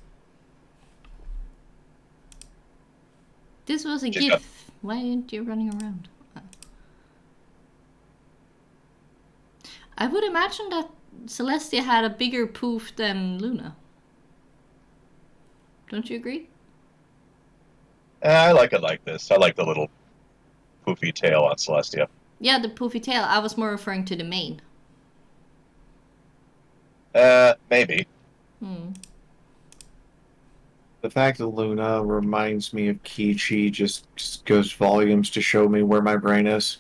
This was a GIF. Why aren't you running around? I would imagine that Celestia had a bigger poof than Luna. Don't you agree? I like it like this. I like the little poofy tail on Celestia. Yeah, the poofy tail. I was more referring to the mane. Maybe. The fact that Luna reminds me of Kichi just goes volumes to show me where my brain is.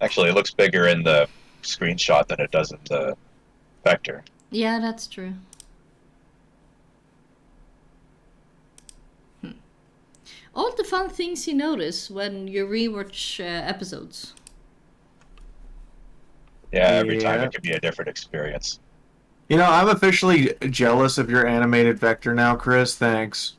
Actually, it looks bigger in the screenshot than it does in the vector. Yeah, that's true. All the fun things you notice when you rewatch episodes. Yeah, every time Yeah. it can be a different experience. You know, I'm officially jealous of your animated vector now, Chris. Thanks.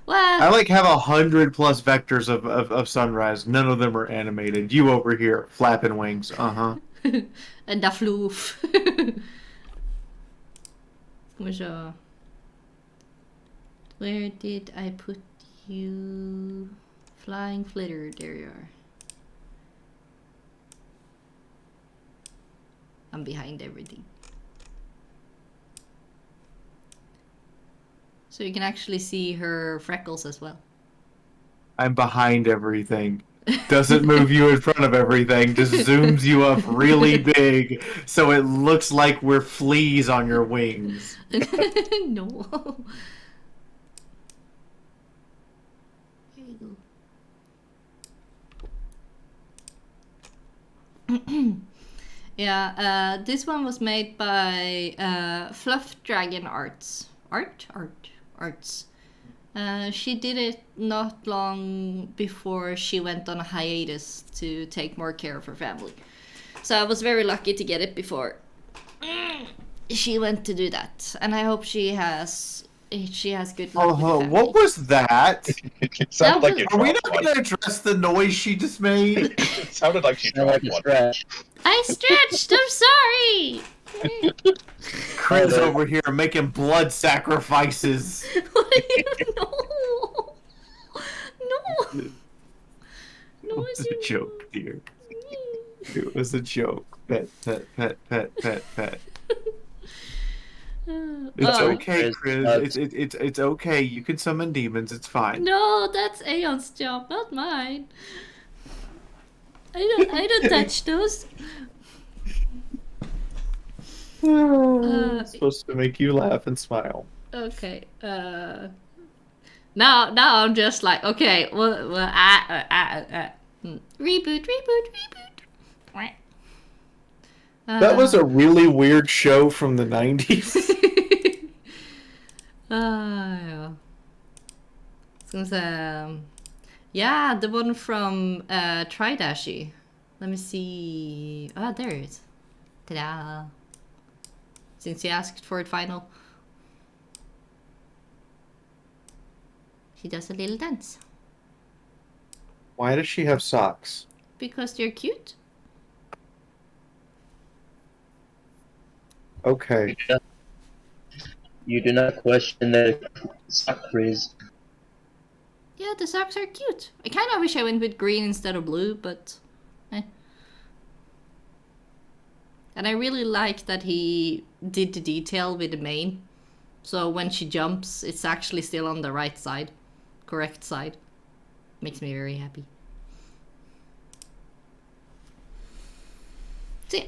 Well, I like have 100+ vectors of sunrise. None of them are animated. You over here, flapping wings. Uh-huh. en daar vloef. Ska vi se. Where did I put you? Flying flitter, there you are. I'm behind everything. So you can actually see her freckles as well. I'm behind everything. Doesn't move you in front of everything. Just zooms you up really big, so it looks like we're fleas on your wings. No. Here you go. Yeah, this one was made by Fluff Dragon Arts. Arts. She did it not long before she went on a hiatus to take more care of her family. So I was very lucky to get it before she went to do that. And I hope she has good luck with the family. What was that? It sounded like you Are we dropped not one. going to address the noise she just made? It sounded like she Sound like dropped a one. stretch. I stretched, I'm sorry! Chris over here making blood sacrifices. No! No! No, It was a joke, dear. It was a joke. Pet. It's Oh. okay, Chris. It's okay. You can summon demons. It's fine. No, that's Aeon's job, not mine. I don't touch those. It's supposed to make you laugh and smile. Okay. Now I'm just like, okay, reboot. That was a really weird show from the 90s. Yeah. Yeah, the one from Tridashi. Let me see. Ah, there it is. Ta-da! Since you asked for it, final. She does a little dance. Why does she have socks? Because they're cute. Okay. You do not question the sock freeze. Yeah, the socks are cute. I kind of wish I went with green instead of blue, but... eh. And I really like that he did the detail with the mane. So when she jumps, it's actually still on the right side. Correct side. Makes me very happy. So yeah.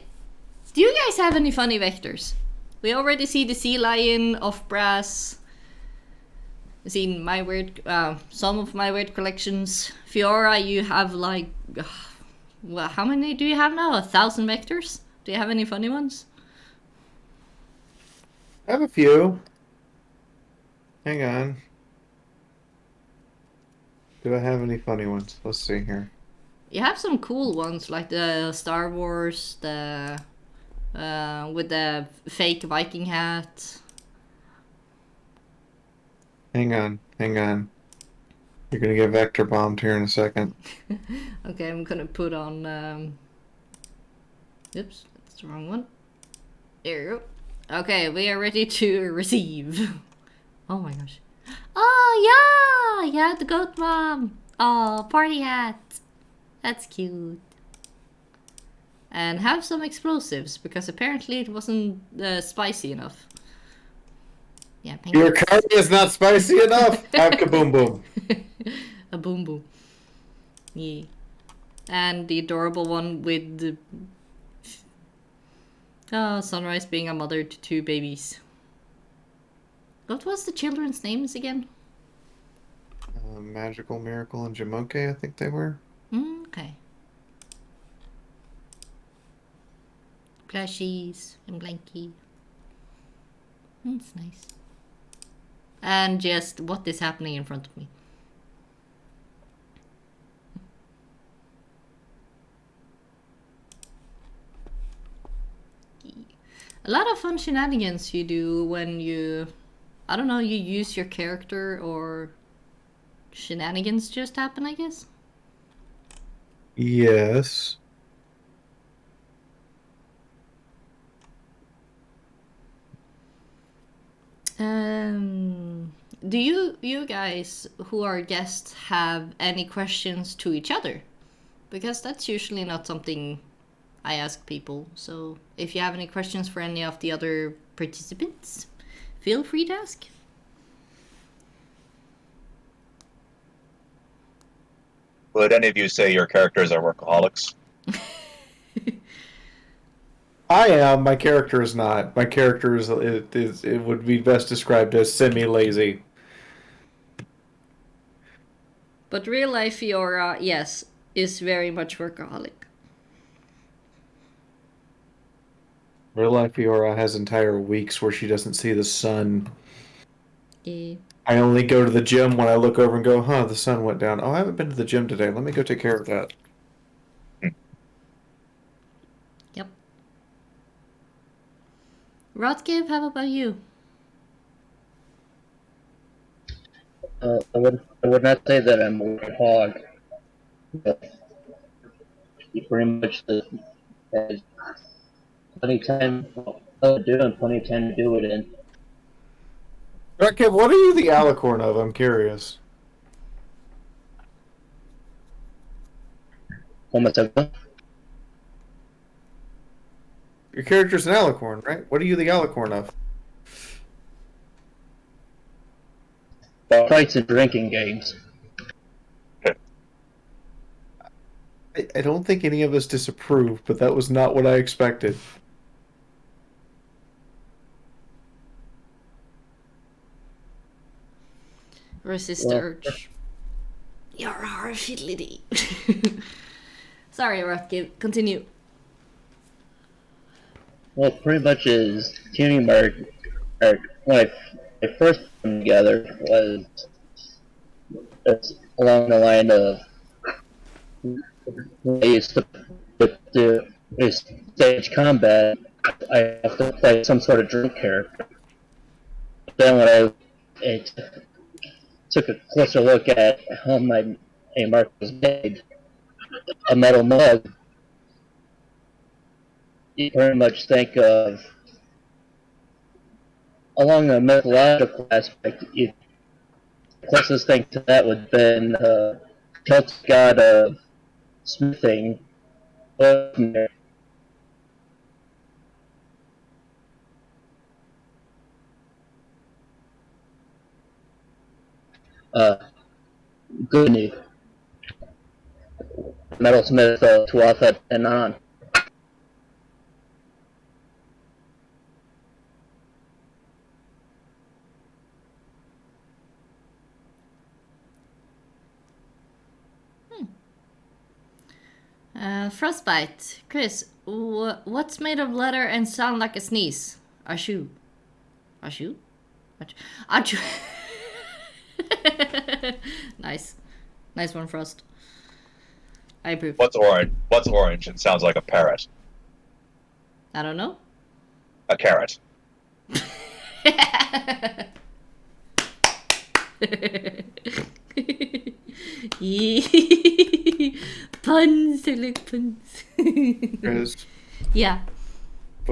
Do you guys have any funny vectors? We already see the sea lion of brass. We've seen my weird, some of my weird collections. Fiaura, you have like, well, how many do you have now? 1,000 vectors? Do you have any funny ones? I have a few. Hang on. Do I have any funny ones? Let's see here. You have some cool ones like the Star Wars, the with the fake Viking hat. Hang on. You're gonna get vector bombed here in a second. Okay, I'm gonna put on. Oops, that's the wrong one. There you go. Okay, we are ready to receive. Oh my gosh. Oh yeah, the goat mom. Oh, party hat. That's cute. And have some explosives because apparently it wasn't spicy enough. Yeah, Your curry is not spicy enough. Have kaboom boom. A boom boom. Yeah. And the adorable one with the Sunrise being a mother to 2 babies. What was the children's names again? Magical Miracle and Jamoke, I think they were. Okay. Okay. Plushies and blankie. That's nice. And just what is happening in front of me. A lot of fun shenanigans you do when you, I don't know, you use your character or shenanigans just happen, I guess. Yes. Do you guys who are guests have any questions to each other? Because that's usually not something I ask people. So if you have any questions for any of the other participants, feel free to ask. Would any of you say your characters are workaholics? I am. My character is not. My character is it would be best described as semi-lazy. But real life Fiaura, yes, is very much workaholic. Real life Fiaura has entire weeks where she doesn't see the sun. Yeah. I only go to the gym when I look over and go, huh, the sun went down. Oh, I haven't been to the gym today. Let me go take care of that. Yep. Rotkiv, how about you? I would not say that I'm a workaholic, but you pretty much has plenty of time to do and plenty of time to do it in. Rotkiv, what are you the alicorn of? I'm curious. Almost everything. Your character's an alicorn, right? What are you the alicorn of? Fights and drinking games. I don't think any of us disapprove, but that was not what I expected. Resist the urge. You're our fiddly. Sorry, Rotkiv. Continue. Well, pretty much is tuning mark. When I first put them together was along the line of I used to do stage combat. I have to play some sort of drunk character. But then when I took a closer look at how my A mark was made, a metal mug, you pretty much think of along the mythological aspect. The closest thing to that would have been Celtic god of smithing. Brony, metalsmith Tuatha and on. Frostbite. Chris, what's made of leather and sound like a sneeze? A shoe. A shoe? Achoo. Nice. Nice one, Frost. I approve. What's orange? What's orange and sounds like a parrot? I don't know. A carrot. Puns, I like puns. Chris, Yeah.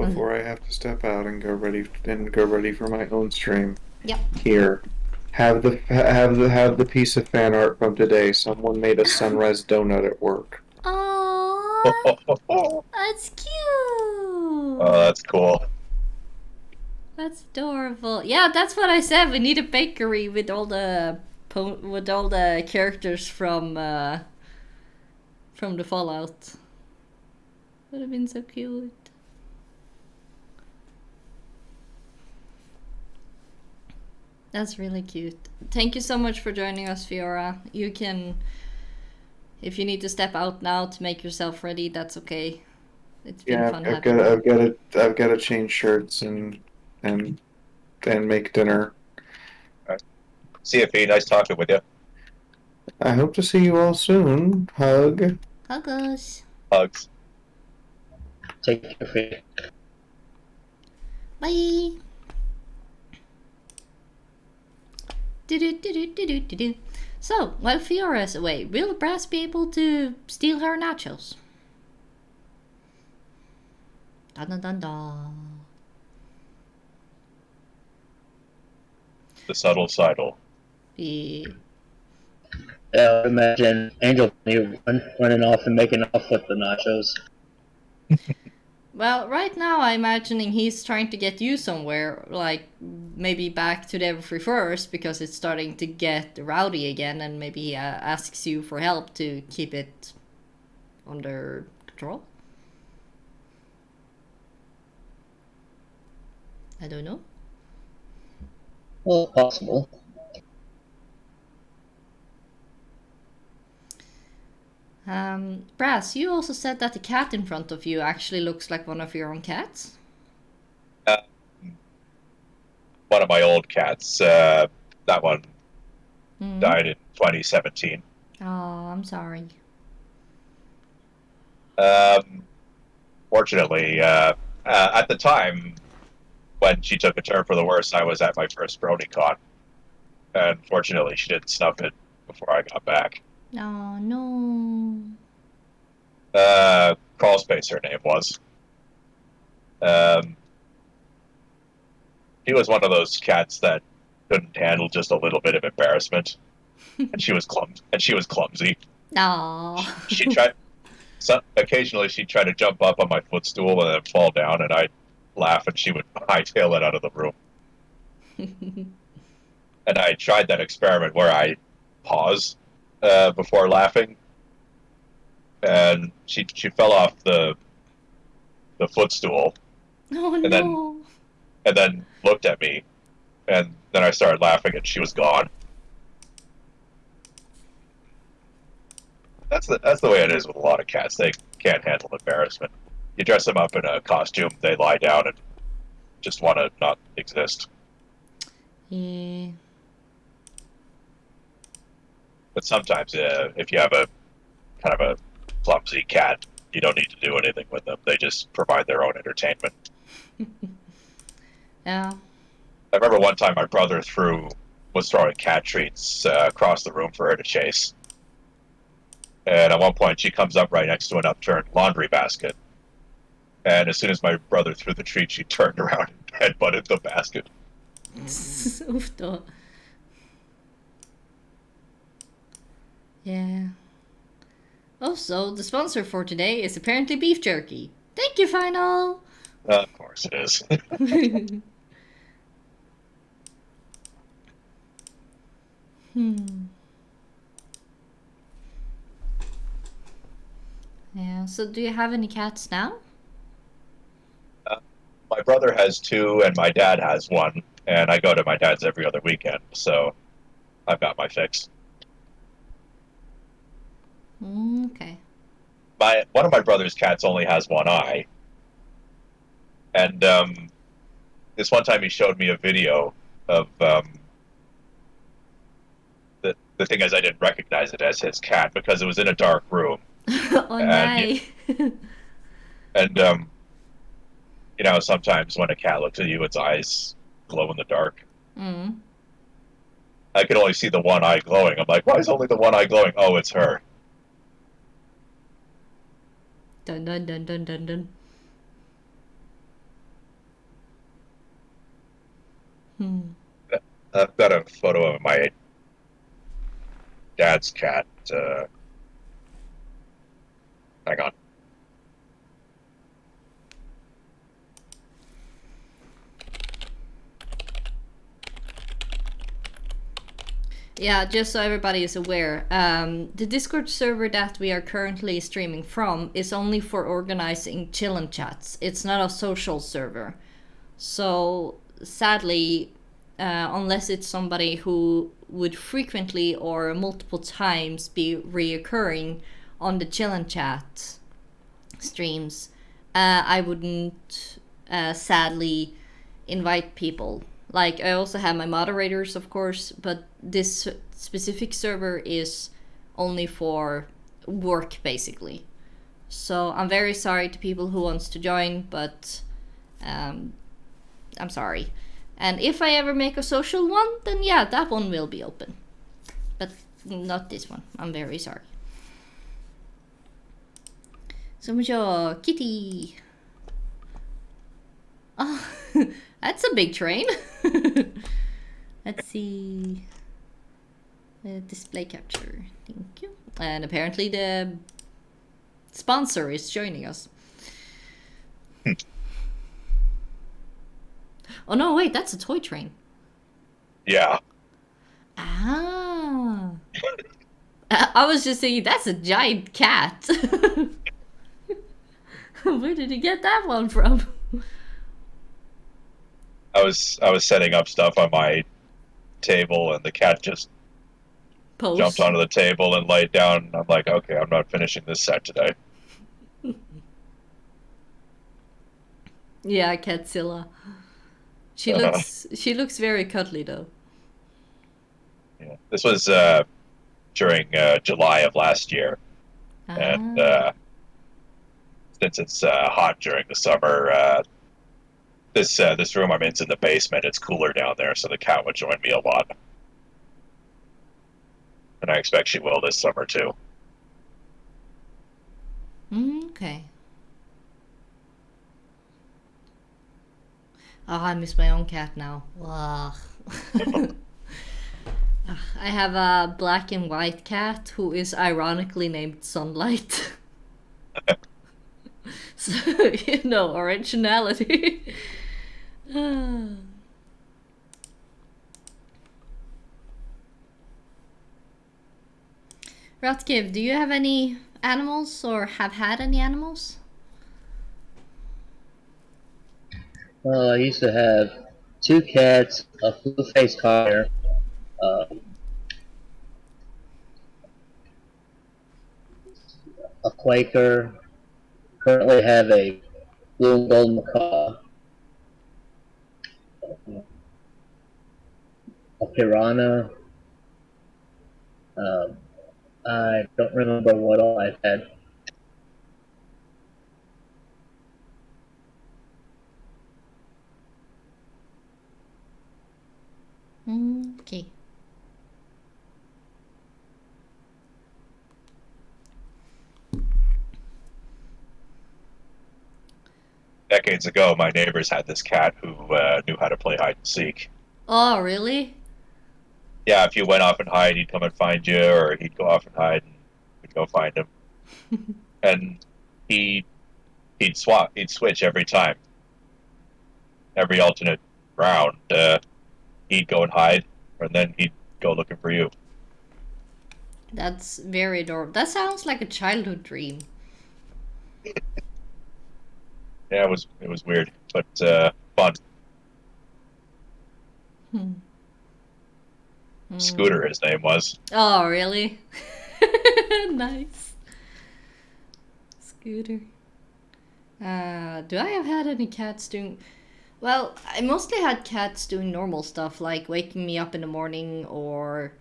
before I have to step out and go ready for my own stream. Yep. Here, have the piece of fan art from today. Someone made a sunrise donut at work. Aww, that's cute. Oh, that's cool. That's adorable. Yeah, that's what I said. We need a bakery with all the characters from the Fallout. Would have been so cute. That's really cute. Thank you so much for joining us, Fiaura. You can If you need to step out now to make yourself ready, that's okay. It's been Yeah, fun I've having got you. I've got to change shirts and make dinner. See you, Pete. Nice talking with you. I hope to see you all soon. Hug. Huggers. Hugs. Take care, Fate. Bye. Do-do-do-do-do-do-do. So, while Fiaura is away, will Brass be able to steal her nachos? Dun dun dun dun. The subtle sidle. Yeah. Yeah, I would imagine Angel running off and making off with the nachos. Well, right now I'm imagining he's trying to get you somewhere, like maybe back to the Everfree first, because it's starting to get rowdy again, and maybe he asks you for help to keep it under control. I don't know. Well, possible. Brass, you also said that the cat in front of you actually looks like one of your own cats. One of my old cats. That one died in 2017. Oh, I'm sorry. Fortunately, at the time when she took a turn for the worse, I was at my first Brony con. And fortunately, she didn't snuff it before I got back. Oh, no. Crawl Space, her name was. He was one of those cats that couldn't handle just a little bit of embarrassment, and she was clumsy. Aw. She tried. Occasionally, she'd try to jump up on my footstool and then fall down, and I'd laugh, and she would hightail it out of the room. And I tried that experiment where I pause before laughing, and she fell off the footstool, Oh, and no. then looked at me, and then I started laughing, and she was gone. That's the way it is with a lot of cats. They can't handle embarrassment. You dress them up in a costume, they lie down and just want to not exist. Yeah. But sometimes, if you have a kind of a clumsy cat, you don't need to do anything with them. They just provide their own entertainment. Yeah. I remember one time my brother was throwing cat treats across the room for her to chase. And at one point, she comes up right next to an upturned laundry basket. And as soon as my brother threw the treat, she turned around and headbutted the basket. Oof då. Yeah. Also, the sponsor for today is apparently beef jerky. Thank you, Final! Of course it is. Yeah, so do you have any cats now? My brother has 2, and my dad has 1. And I go to my dad's every other weekend, so I've got my fix. Okay. One of my brother's cats only has 1 eye. And this one time he showed me a video of the thing is I didn't recognize it as his cat because it was in a dark room. Oh, And, no. and you know, sometimes when a cat looks at you, its eyes glow in the dark. I could only see the 1 eye glowing. I'm like, why is only the 1 eye glowing? Oh, it's her. Dun dun dun dun dun dun. I've got a photo of my dad's cat. Hang on. Yeah, just so everybody is aware, the Discord server that we are currently streaming from is only for organizing chillin' chats. It's not a social server. So, sadly, unless it's somebody who would frequently or multiple times be reoccurring on the chill and chat streams, I wouldn't sadly invite people. Like, I also have my moderators, of course, but this specific server is only for work, basically. So I'm very sorry to people who wants to join, but I'm sorry. And if I ever make a social one, then yeah, that one will be open. But not this one. I'm very sorry. Så vi kör Kitty. Oh, that's a big train. Let's see. Display capture. Thank you. And apparently the sponsor is joining us. Oh no, wait, that's a toy train. Yeah. Ah. I was just thinking, that's a giant cat. Where did you get that one from? I was setting up stuff on my table, and the cat just jumped onto the table and laid down. I'm like, okay, I'm not finishing this set today. Yeah, Catzilla. She looks very cuddly though. Yeah. This was during July of last year, and since it's hot during the summer, this room I'm in's in the basement. It's cooler down there, so the cat would join me a lot, and I expect she will this summer too. Okay. Oh, I miss my own cat now. Ugh. I have a black and white cat who is ironically named Sunlight. So, you know, originality. Rotkiv, do you have any animals or have had any animals? Well, I used to have 2 cats, a blue-faced connor, a Quaker. Currently have a blue and gold macaw, a piranha. I don't remember what all I've had. Okay. Decades ago, my neighbors had this cat who knew how to play hide and seek. Oh, really? Yeah, if you went off and hide, he'd come and find you, or he'd go off and hide, and we'd go find him. And he'd switch every time. Every alternate round, he'd go and hide, and then he'd go looking for you. That's very adorable. That sounds like a childhood dream. Yeah, it was weird, but fun. Scooter, his name was. Oh, really? Nice. Scooter. Do I have had any cats doing... Well, I mostly had cats doing normal stuff, like waking me up in the morning or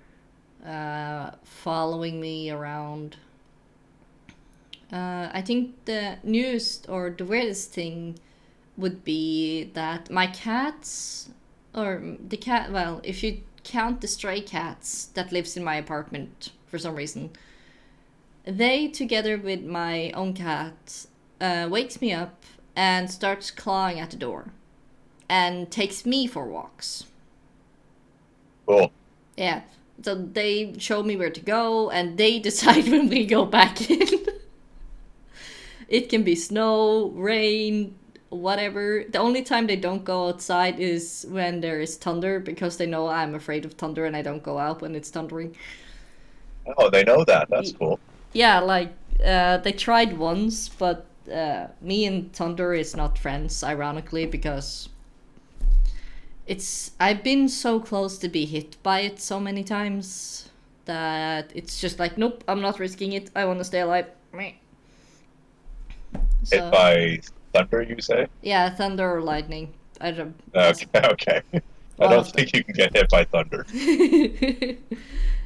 following me around. I think the newest or the weirdest thing would be that my cats, or the cat, well, if you count the stray cats that lives in my apartment for some reason, they, together with my own cat, wakes me up and starts clawing at the door and takes me for walks. Cool. Yeah, so they show me where to go and they decide when we go back in. It can be snow, rain, whatever. The only time they don't go outside is when there is thunder, because they know I'm afraid of thunder and I don't go out when it's thundering. Oh, they know that. That's cool. Yeah, like, they tried once, but me and thunder is not friends, ironically, because I've been so close to be hit by it so many times that it's just like, nope, I'm not risking it. I want to stay alive. Hit by thunder, you say? Yeah, thunder or lightning. I don't. Okay. I don't think you can get hit by thunder.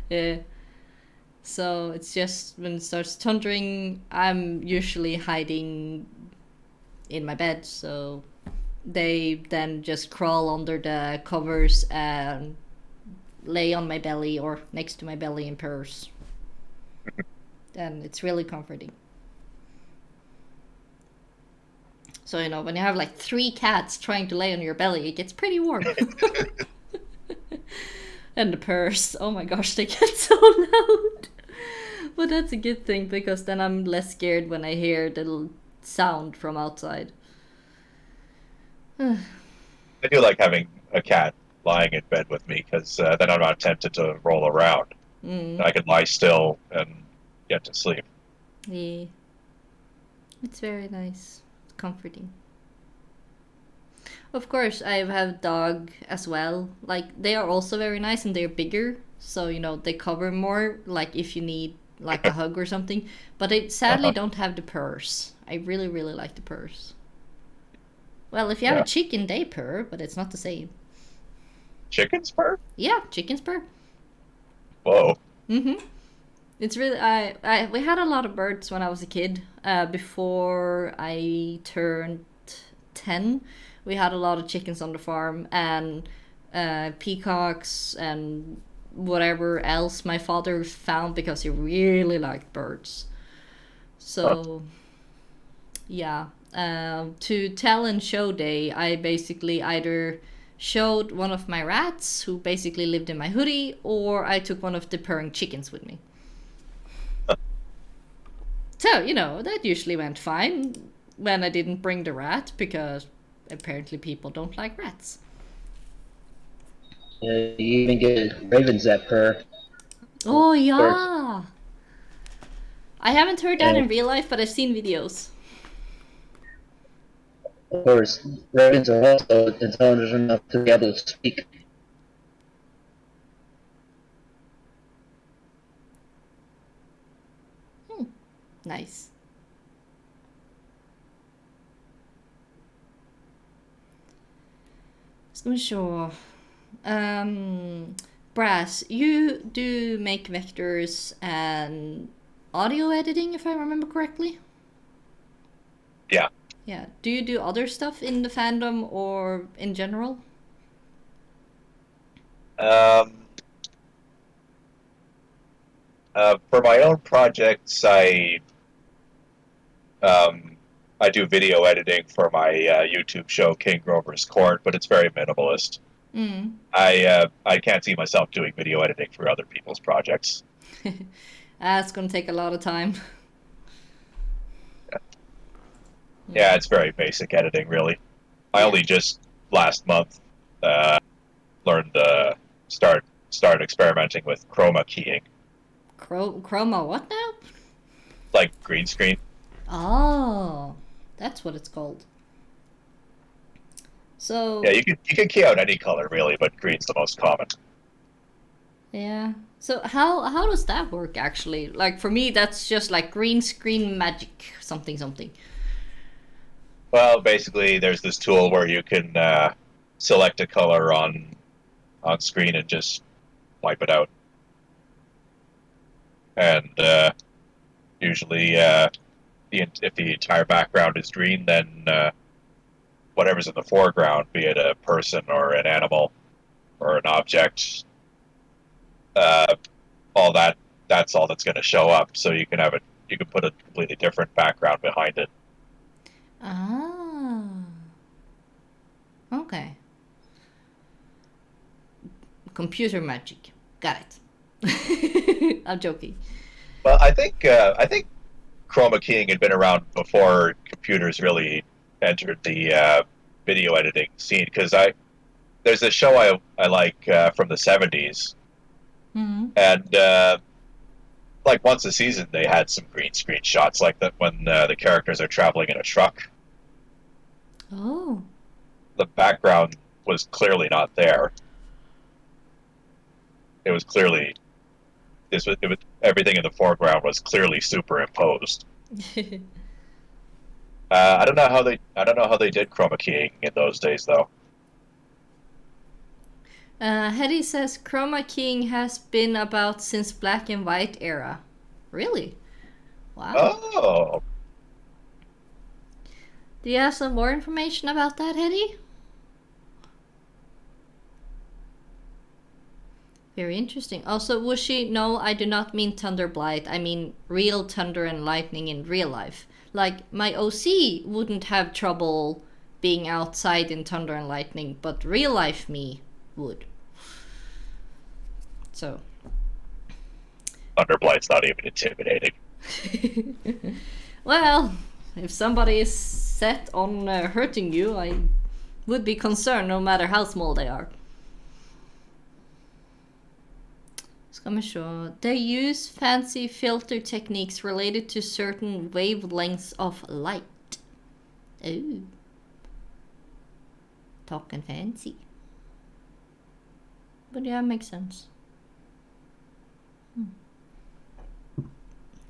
Yeah. So it's just when it starts thundering, I'm usually hiding in my bed. So they then just crawl under the covers and lay on my belly or next to my belly in purrs. And it's really comforting. So, you know, when you have like 3 cats trying to lay on your belly, it gets pretty warm. And the purrs, oh my gosh, they get so loud. But that's a good thing, because then I'm less scared when I hear the sound from outside. I do like having a cat lying in bed with me, because then I'm not tempted to roll around. I can lie still and get to sleep. Yeah. It's very nice. It's comforting. Of course, I have a dog as well. Like, they are also very nice, and they're bigger. So, you know, they cover more, like, if you need, like, a hug or something. But they sadly don't have the purrs. I really, really like the purrs. Well, if you have a chicken, they purr, but it's not the same. Chickens purr? Yeah, chickens purr. Whoa. It's really we had a lot of birds when I was a kid. Before I turned 10, we had a lot of chickens on the farm, and peacocks and whatever else my father found, because he really liked birds. So yeah, to tell and show day, I basically either showed one of my rats, who basically lived in my hoodie, or I took one of the purring chickens with me. So, you know, that usually went fine when I didn't bring the rat, because apparently people don't like rats. You even get ravens that purr. Oh, yeah! I haven't heard that in real life, but I've seen videos. Of course, ravens are also intelligent enough to be able to speak. Nice. Ska vi se. Brass, you do make vectors and audio editing, if I remember correctly? Yeah. Yeah. Do you do other stuff in the fandom or in general? For my own projects, I do video editing for my YouTube show, King Grover's Court, but it's very minimalist. I can't see myself doing video editing for other people's projects. That's gonna take a lot of time. Yeah, it's very basic editing, really. I only just last month learned start experimenting with chroma keying. Chroma what now? Like green screen. Oh, that's what it's called. So yeah, you can key out any color really, but green's the most common. Yeah. So how does that work actually? Like for me, that's just like green screen magic, something. Well, basically, there's this tool where you can select a color on screen and just wipe it out. And usually, if the entire background is green, then whatever's in the foreground, be it a person or an animal or an object, all that's all that's going to show up. So you can put a completely different background behind it. Ah. Okay. Computer magic. Got it. I'm joking. Well, I think chroma keying had been around before computers really entered the video editing scene. Because there's a show I like from the 70s, and like once a season they had some green screen shots like that when the characters are traveling in a truck. Oh. The background was clearly not there. It was clearly it was everything in the foreground was clearly superimposed. I don't know how they did chroma keying in those days though. Hetty says chroma keying has been about since black and white era. Really? Wow. Oh, Do you have some more information about that, Hetty? Very interesting. Also, Whooshi, no, I do not mean thunder blight. I mean real thunder and lightning in real life. Like, my OC wouldn't have trouble being outside in thunder and lightning, but real life me would. So. Thunderblight's not even intimidating. Well, if somebody is set on hurting you, I would be concerned no matter how small they are. Ska vi se. They use fancy filter techniques related to certain wavelengths of light. Oh. Talking fancy. But yeah, makes sense.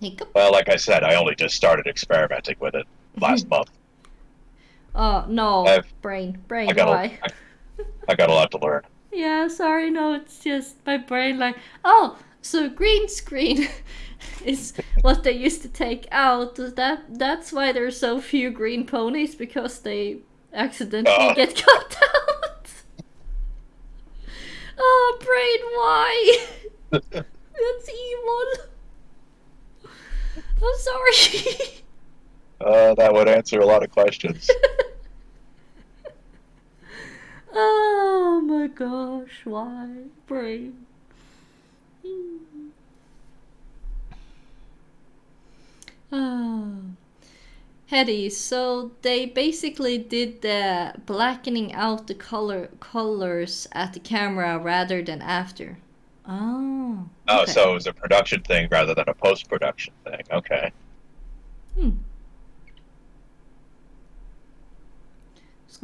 Hiccup. Well, like I said, I only just started experimenting with it last month. Oh, no. Brain, I got why? I got a lot to learn. Yeah, sorry, no, it's just my brain like, oh, so green screen is what they used to take out. That's why there's so few green ponies, because they accidentally get cut out. Oh, brain, why? That's evil. I'm sorry. That would answer a lot of questions. Oh my gosh, why? Brain. Oh. Hetty, so they basically did the blackening out the colors at the camera rather than after. Oh. Oh, Okay. so it was a production thing rather than a post-production thing. Okay.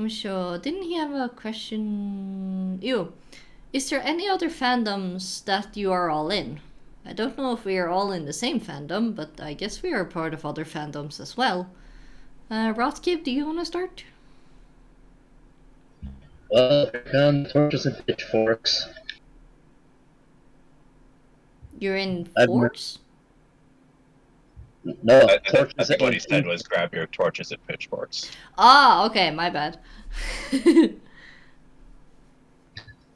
Sure. Didn't he have a question? Ew. Is there any other fandoms that you are all in? I don't know if we are all in the same fandom, but I guess we are part of other fandoms as well. Rotkiv, do you want to start? Well, I found torches and pitchforks. You're in I've- Force? No, I torches think what he and said was grab your torches and pitchforks. Ah, okay, my bad.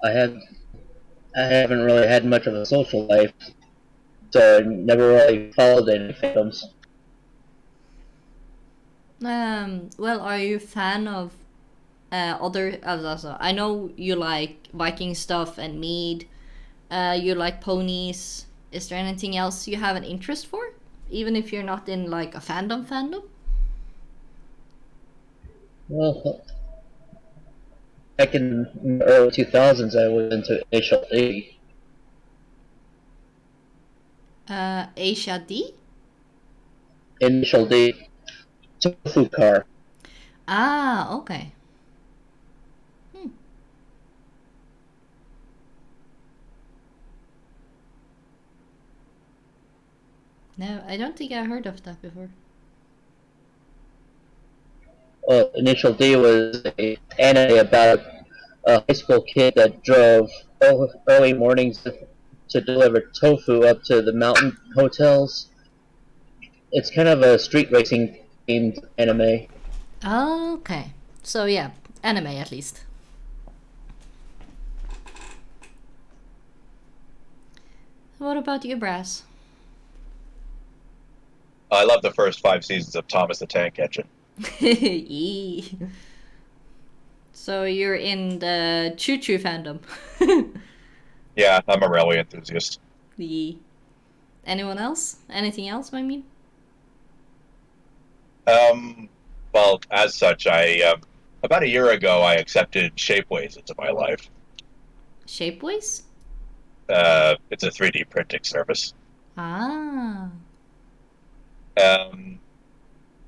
I haven't really had much of a social life, so I never really followed any fandoms. Well, are you a fan of other? I know you like Viking stuff and mead. You like ponies. Is there anything else you have an interest for, even if you're not in like a fandom? Well, back in the early 2000s, I was into initial D. Asia D? Initial D. Tofu car. Ah, okay. No, I don't think I heard of that before. Initial D was an anime about a high school kid that drove early mornings to deliver tofu up to the mountain hotels. It's kind of a street racing themed anime. Okay. So yeah, anime at least. What about you, Brass? I love the first 5 seasons of Thomas the Tank Engine. Yee. So you're in the choo-choo fandom. Yeah, I'm a railway enthusiast. Yee. Anyone else? Anything else, I mean? Well, as such, I about a year ago I accepted Shapeways into my life. Shapeways? It's a 3D printing service. Ah.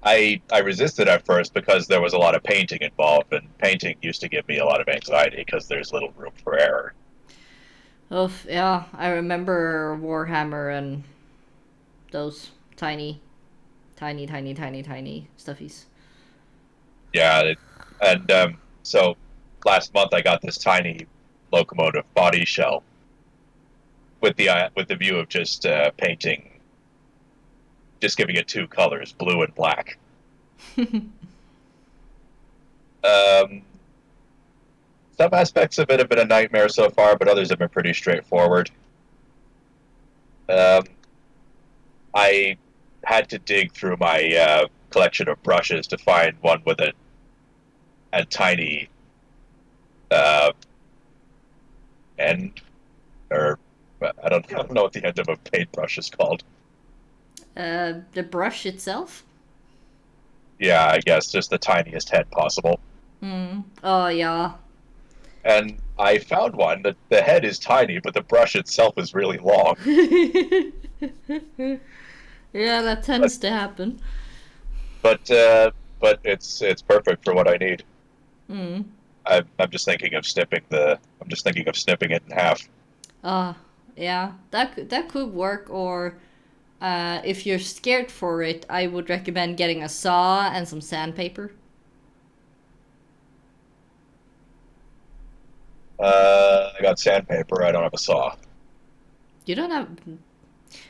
I resisted at first because there was a lot of painting involved, and painting used to give me a lot of anxiety because there's little room for error. Oh, yeah, I remember Warhammer and those tiny stuffies. Yeah, so last month I got this tiny locomotive body shell with the view of just painting, just giving it two colors, blue and black. Some aspects of it have been a nightmare so far, but others have been pretty straightforward. I had to dig through my collection of brushes to find one with a tiny end, or I don't know what the end of a paintbrush is called. The brush itself? Yeah, I guess just the tiniest head possible. Oh, yeah. And I found one that the head is tiny, but the brush itself is really long. Yeah, that tends to happen. But it's perfect for what I need. I'm just thinking of snipping it in half. Yeah, that could work. Or if you're scared for it, I would recommend getting a saw and some sandpaper. I got sandpaper. I don't have a saw. You don't have.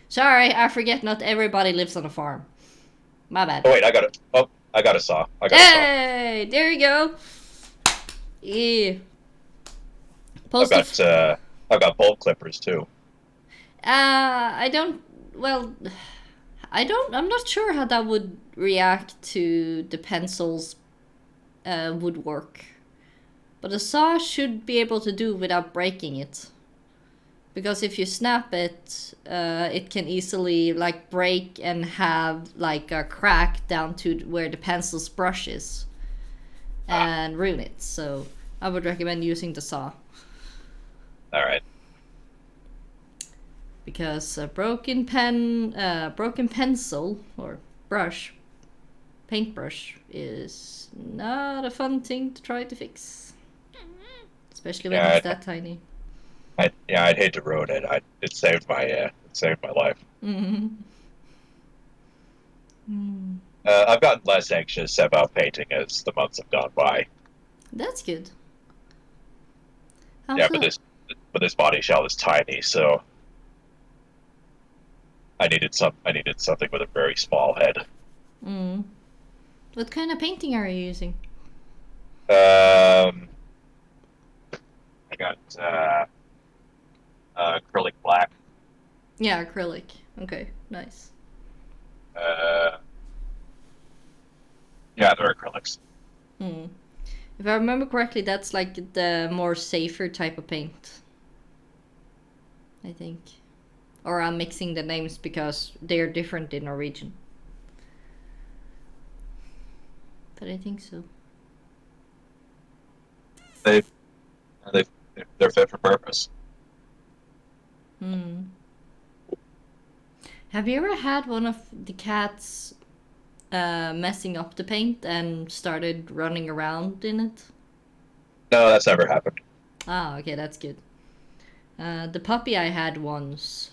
Sorry, I forget. Not everybody lives on a farm. My bad. Oh wait, I got it. Oh, I got a saw. Hey, there you go. Yeah. I've got bolt clippers too. I don't. Well, I'm not sure how that would react to the pencil's woodwork, but a saw should be able to do without breaking it. Because if you snap it, it can easily like break and have like a crack down to where the pencil's brush is, and ruin it. So I would recommend using the saw. All right. Because a broken pencil or brush, paintbrush, is not a fun thing to try to fix, especially when it's that tiny. I'd hate to ruin it. It saved my life. I've gotten less anxious about painting as the months have gone by. That's good. But this body shell is tiny, so I needed something with a very small head. What kind of painting are you using? I got acrylic black. Yeah, acrylic. Okay, nice. Yeah, they're acrylics. If I remember correctly, that's like the more safer type of paint, I think. Or I'm mixing the names because they're different in Norwegian. But I think so. They're fit for purpose. Have you ever had one of the cats messing up the paint and started running around in it? No, that's never happened. Ah, okay, that's good. The puppy I had once,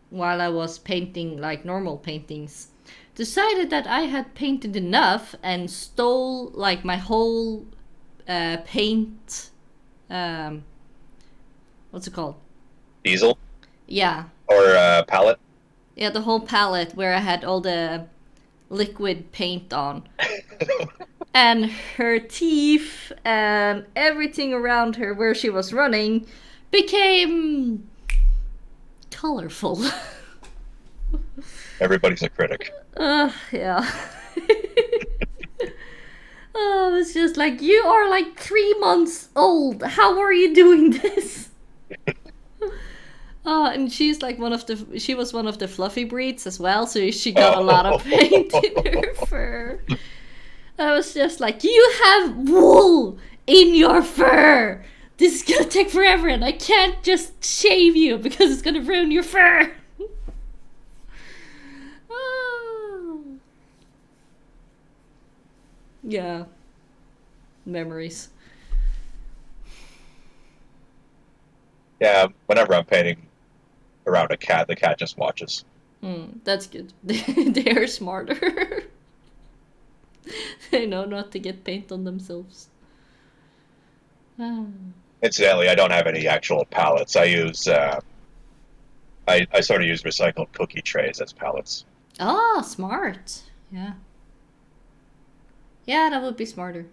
while I was painting like normal paintings, decided that I had painted enough and stole like my whole paint. What's it called? Easel? Yeah. Or palette? Yeah, the whole palette where I had all the liquid paint on. And her teeth and everything around her where she was running became colorful. Everybody's a critic. Yeah. Oh, it's just like, you are like 3 months old. How are you doing this? And she's like she was one of the fluffy breeds as well, so she got a lot of paint in her fur. I was just like, you have wool in your fur. This is gonna take forever, and I can't just shave you because it's gonna ruin your fur. Yeah. Memories. Yeah, whenever I'm painting around a cat, the cat just watches. That's good. They're smarter. They know not to get paint on themselves. Ah. Incidentally, I don't have any actual palettes. I use I sort of use recycled cookie trays as palettes. Oh, smart. Yeah. Yeah, that would be smarter.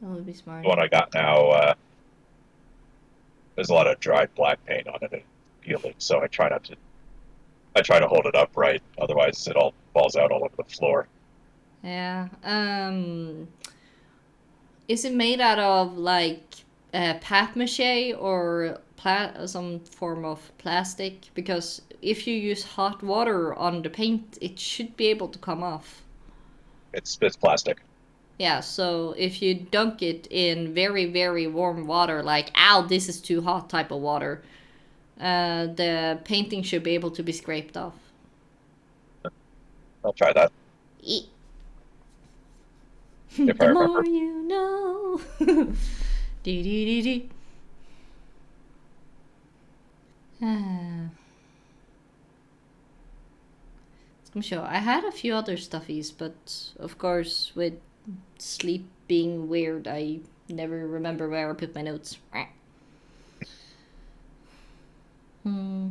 That would be The smarter. one I got now, there's a lot of dried black paint on it and peeling, so I try not to. I try to hold it upright, otherwise it all falls out all over the floor. Yeah. Is it made out of like papier-mâché or some form of plastic? Because if you use hot water on the paint, it should be able to come off. It's plastic. Yeah, so if you dunk it in very, very warm water, like, ow, this is too hot type of water, the painting should be able to be scraped off. I'll try that E- if I the remember. more you know. Dee dee dee dee. Ah. I'm sure I had a few other stuffies, but of course, with sleep being weird, I never remember where I put my notes. Hmm.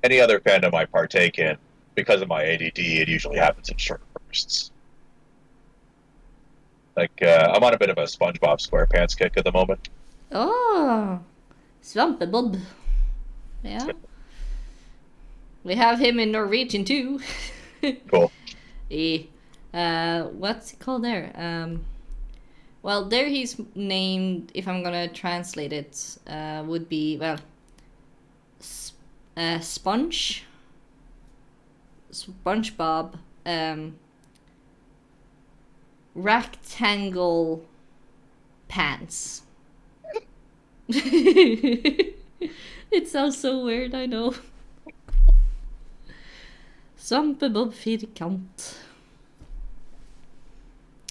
Any other fandom I partake in, because of my ADD, it usually happens in short bursts. Like, I'm on a bit of a SpongeBob SquarePants kick at the moment. Oh, Svampebob. Yeah. We have him in Norwegian too. Cool. What's it called there? Well, there he's named, if I'm gonna translate it, would be, well, Sponge. SpongeBob. Rectangle pants. It sounds so weird, I know. Svampebob firkant.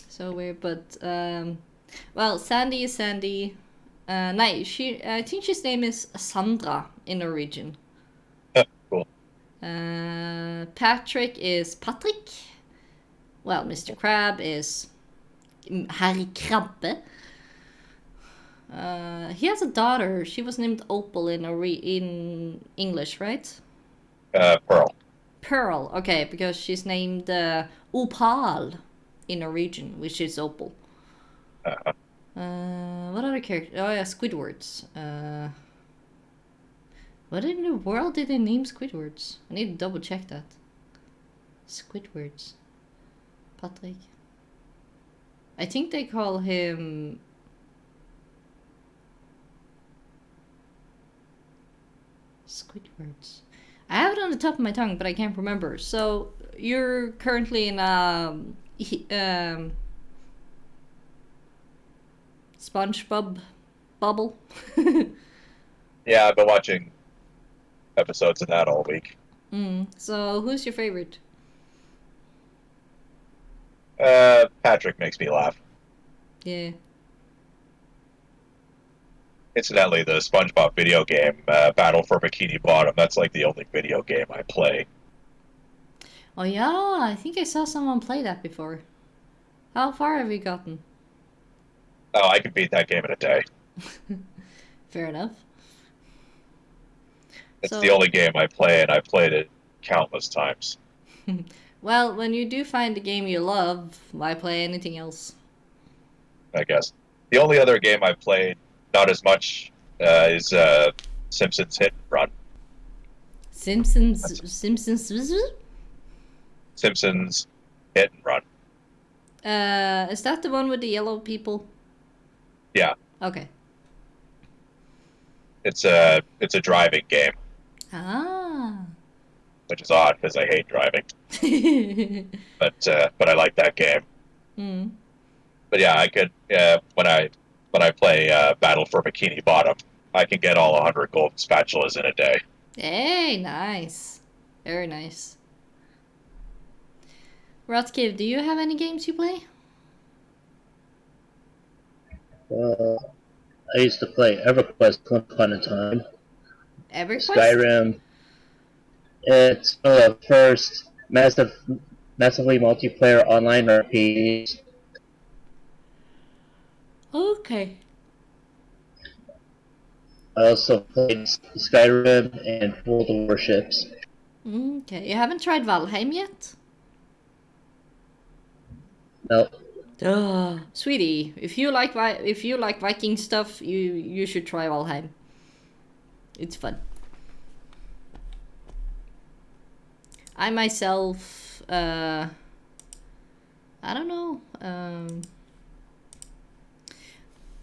So weird, but well, Sandy is Sandy. I think his name is Sandra in Norwegian. Cool. Patrick is Patrick. Well, Mr. Crab is Harry Krabbe. He has a daughter. She was named Opal in English, right? Pearl. Pearl. Okay, because she's named Opal in Norwegian, which is Opal. What other character? Oh yeah, Squidwards. What in the world did they name Squidwards? I need to double check that. Squidwards. Patrick. I think they call him... Squidwards. I have it on the top of my tongue, but I can't remember. So, you're currently in SpongeBob bubble? Yeah, I've been watching episodes of that all week. So, who's your favorite? Patrick makes me laugh. Yeah. Incidentally, the SpongeBob video game, Battle for Bikini Bottom, that's like the only video game I play. Oh yeah, I think I saw someone play that before. How far have you gotten? Oh, I can beat that game in a day. Fair enough. It's So- the only game I play, and I've played it countless times. Well, when you do find a game you love, why play anything else? I guess. The only other game I've played, not as much, is Simpsons Hit and Run. Simpsons. Simpsons Hit and Run. Is that the one with the yellow people? Yeah, Okay. it's a driving game, Ah. which is odd because I hate driving. But I like that game. But yeah, I could when I play Battle for Bikini Bottom, I can get all 100 gold spatulas in a day. Hey, nice. Very nice. Rotkiv, do you have any games you play? I used to play EverQuest once upon a time. EverQuest? Skyrim. It's one of the first massively multiplayer online RPGs. Okay. I also played Skyrim and World of Warships. Okay. You haven't tried Valheim yet? No, Duh. Sweetie, if you like Viking stuff, you should try Valheim. It's fun. I myself, I don't know.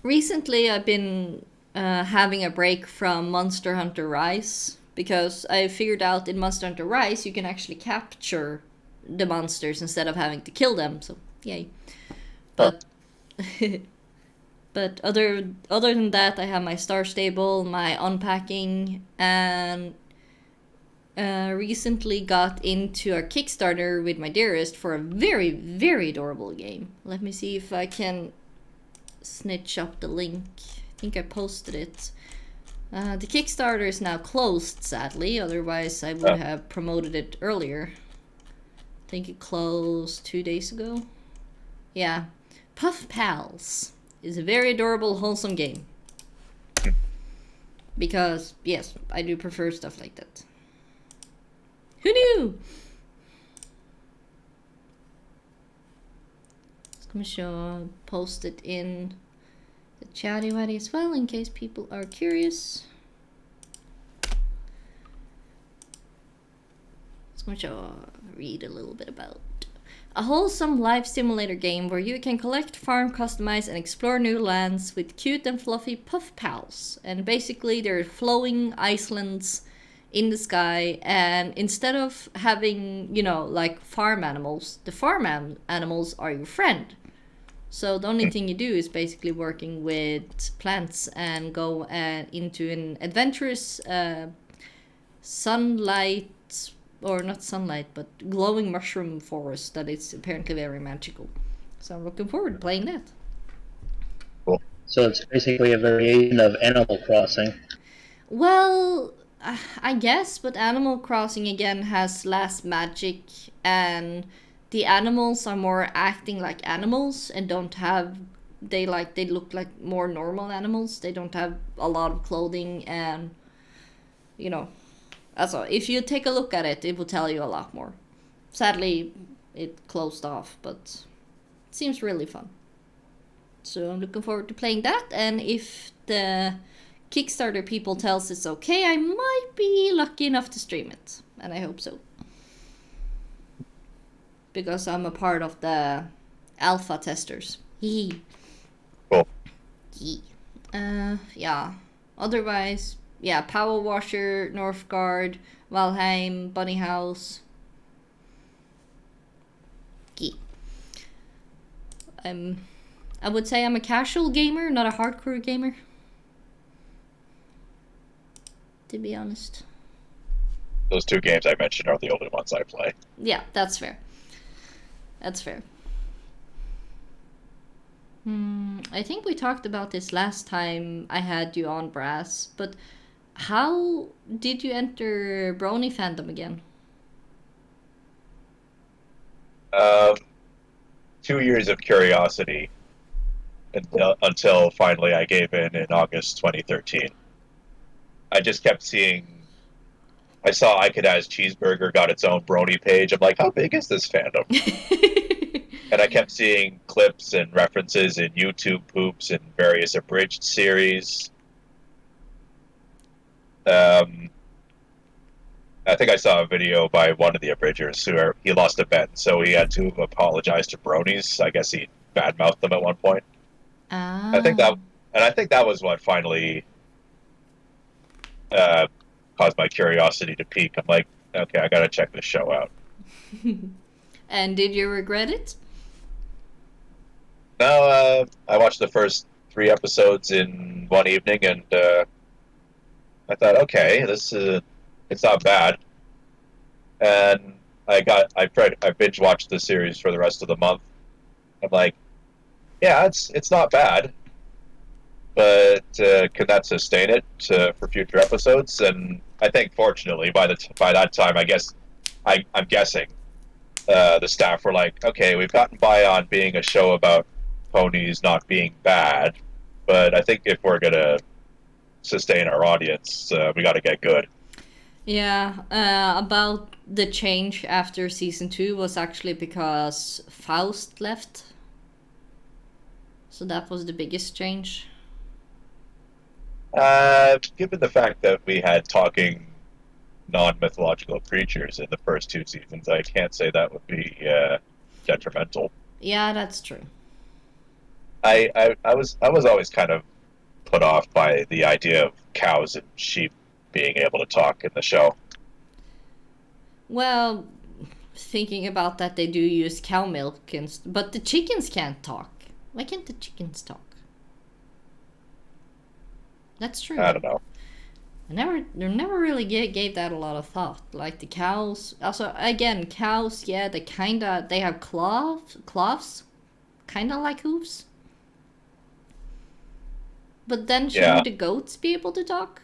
Recently, I've been having a break from Monster Hunter Rise because I figured out in Monster Hunter Rise you can actually capture the monsters instead of having to kill them. So yay! But but other than that, I have my Star Stable, my unpacking, and recently got into a Kickstarter with my dearest for a very, very adorable game. Let me see if I can snitch up the link. I think I posted it. The Kickstarter is now closed, sadly. Otherwise, I would have promoted it earlier. I think it closed 2 days ago. Yeah. Puff Pals is a very adorable, wholesome game. Because, yes, I do prefer stuff like that. Who knew? I'm sure post it in the chatty watty as well in case people are curious. I'm sure read a little bit about a wholesome life simulator game where you can collect, farm, customize, and explore new lands with cute and fluffy puff pals. And basically, they're flowing islands in the sky, and instead of having, you know, like farm animals, the farm animals are your friend. So the only thing you do is basically working with plants and go into an adventurous sunlight, or not sunlight, but glowing mushroom forest that is apparently very magical. So I'm looking forward to playing that. Cool. so it's basically a variation of Animal Crossing. Well, I guess, but Animal Crossing again has less magic, and the animals are more acting like animals and don't have, they look like more normal animals. They don't have a lot of clothing, and you know, also if you take a look at it, it will tell you a lot more. Sadly, it closed off, but it seems really fun. So I'm looking forward to playing that, and if the Kickstarter people tells it's okay, I might be lucky enough to stream it, and I hope so. Because I'm a part of the alpha testers. Hee. Cool. Yee. Yeah. Otherwise, yeah, Power Washer, Northgard, Valheim, Bunny House. Yee. I would say I'm a casual gamer, not a hardcore gamer. To be honest. Those two games I mentioned are the only ones I play. Yeah, that's fair. That's fair. I think we talked about this last time I had you on, Brass, but how did you enter Brony fandom again? 2 years of curiosity until finally I gave in August 2013. I just kept seeing. I saw Ikada's Cheeseburger got its own Brony page. I'm like, how big is this fandom? And I kept seeing clips and references in YouTube poops and various abridged series. I think I saw a video by one of the abridgers who he lost a bet, so he had to apologize to Bronies. I guess he badmouthed them at one point. I think that was what finally caused my curiosity to peak. I'm like, okay, I gotta check this show out. And did you regret it? No, I watched the first 3 episodes in one evening, and I thought, okay, it's not bad. And I binge watched the series for the rest of the month. I'm like, yeah, it's not bad, but can that sustain it for future episodes? And I think, fortunately, by that time, I guess I'm guessing the staff were like, okay, we've gotten by on being a show about ponies not being bad, but I think if we're gonna sustain our audience, we got to get good. Yeah, about the change after season 2 was actually because Faust left. So that was the biggest change. Given the fact that we had talking non-mythological creatures in the first 2 seasons, I can't say that would be detrimental. Yeah, that's true. I was always kind of put off by the idea of cows and sheep being able to talk in the show. Well, thinking about that, they do use cow milk, but the chickens can't talk. Why can't the chickens talk? That's true. I don't know. I never really gave that a lot of thought. Like the cows. Also, again, cows. Yeah, they have claws, kinda like hooves. But then shouldn't the goats be able to talk?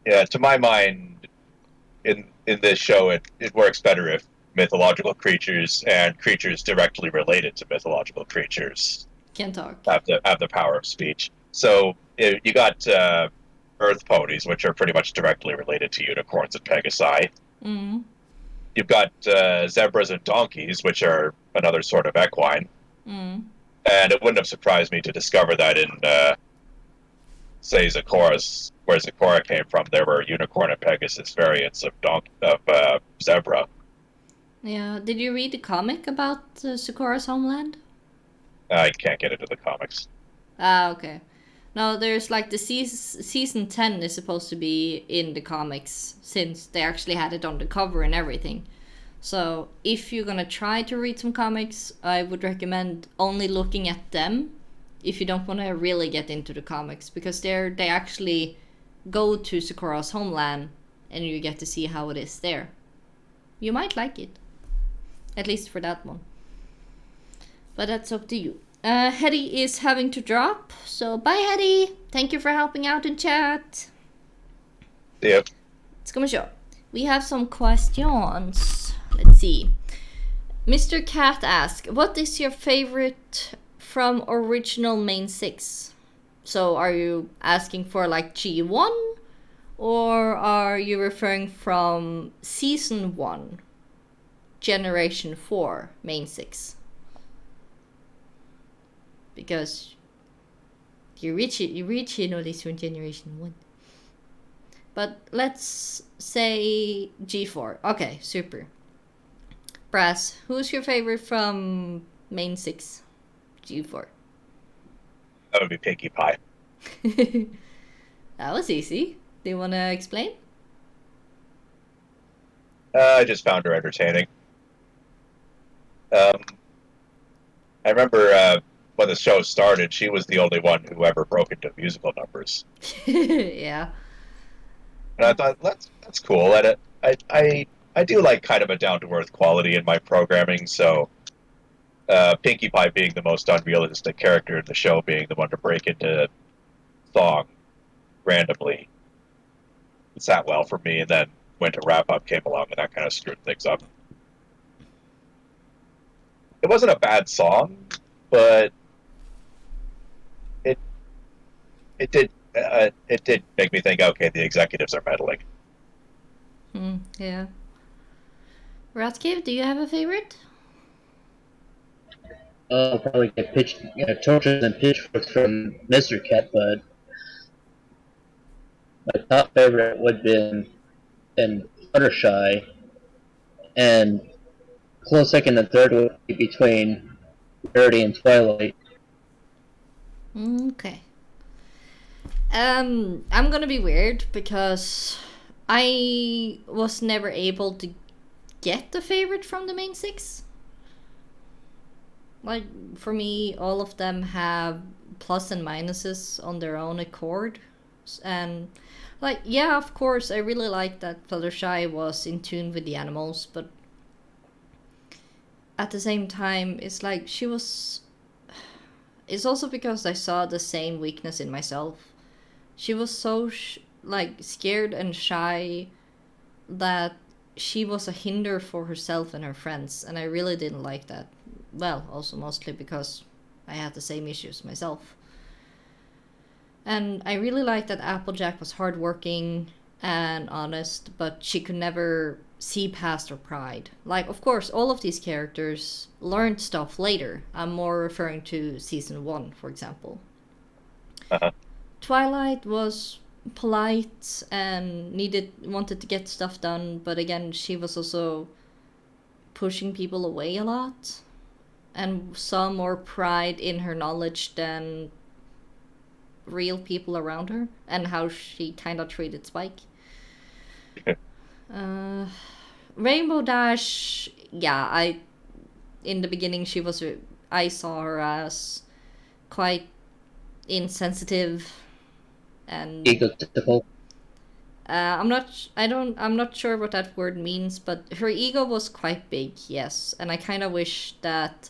Yeah, to my mind, in this show, it works better if mythological creatures and creatures directly related to mythological creatures Can talk. have the power of speech. So you got earth ponies, which are pretty much directly related to unicorns and pegasi. Mm. You've got zebras and donkeys, which are another sort of equine. Mm. And it wouldn't have surprised me to discover that in, say, Zikora's, where Zikora came from, there were unicorn and Pegasus variants of zebra. Yeah. Did you read the comic about Sakura's homeland? I can't get into the comics. Ah, okay. No, there's like the season 10 is supposed to be in the comics since they actually had it on the cover and everything. So if you're gonna try to read some comics, I would recommend only looking at them if you don't want to really get into the comics, because they actually go to Sakura's homeland and you get to see how it is there. You might like it, at least for that one. But that's up to you. Hetty is having to drop, so bye Hetty. Thank you for helping out in chat. Yeah. Ska vi köra. We have some questions. Let's see. Mr. Cat asks, what is your favorite from original main 6? So are you asking for like G1? Or are you referring from season 1, generation 4, main 6? Because you originally from generation 1. But let's say G4. Okay, super. Brass, who's your favorite from main 6? G4. That would be Pinkie Pie. That was easy. Do you want to explain? I just found her entertaining. I remember when the show started, she was the only one who ever broke into musical numbers. Yeah. And I thought, that's cool. And I do like kind of a down-to-earth quality in my programming, so Pinkie Pie being the most unrealistic character in the show, being the one to break into song randomly, it sat well for me. And then Winter Wrap-Up came along, and that kind of screwed things up. It wasn't a bad song, but it did make me think, okay, the executives are meddling. Yeah. Rotkiv, do you have a favorite? I'll probably get torches and pitchforks from Mr. Cat, but my top favorite would be in Fluttershy, and close second and third would be between Rarity and Twilight. Okay. I'm gonna be weird because I was never able to get the favorite from the main 6. like, for me, all of them have plus and minuses on their own accord. And, like, yeah, of course, I really like that Fluttershy was in tune with the animals, but at the same time, it's like she was... It's also because I saw the same weakness in myself. She was so, like, scared and shy that she was a hinder for herself and her friends, and I really didn't like that. Well, also mostly because I had the same issues myself. And I really liked that Applejack was hardworking and honest, but she could never see past her pride. Like, of course, all of these characters learned stuff later. I'm more referring to season 1, for example. Uh-huh. Twilight was polite and wanted to get stuff done, but again, she was also pushing people away a lot and saw more pride in her knowledge than real people around her, and how she kind of treated Spike. Rainbow Dash, yeah, in the beginning I saw her as quite insensitive and Egotistical. I'm not sure what that word means, but her ego was quite big, yes. And I kind of wish that,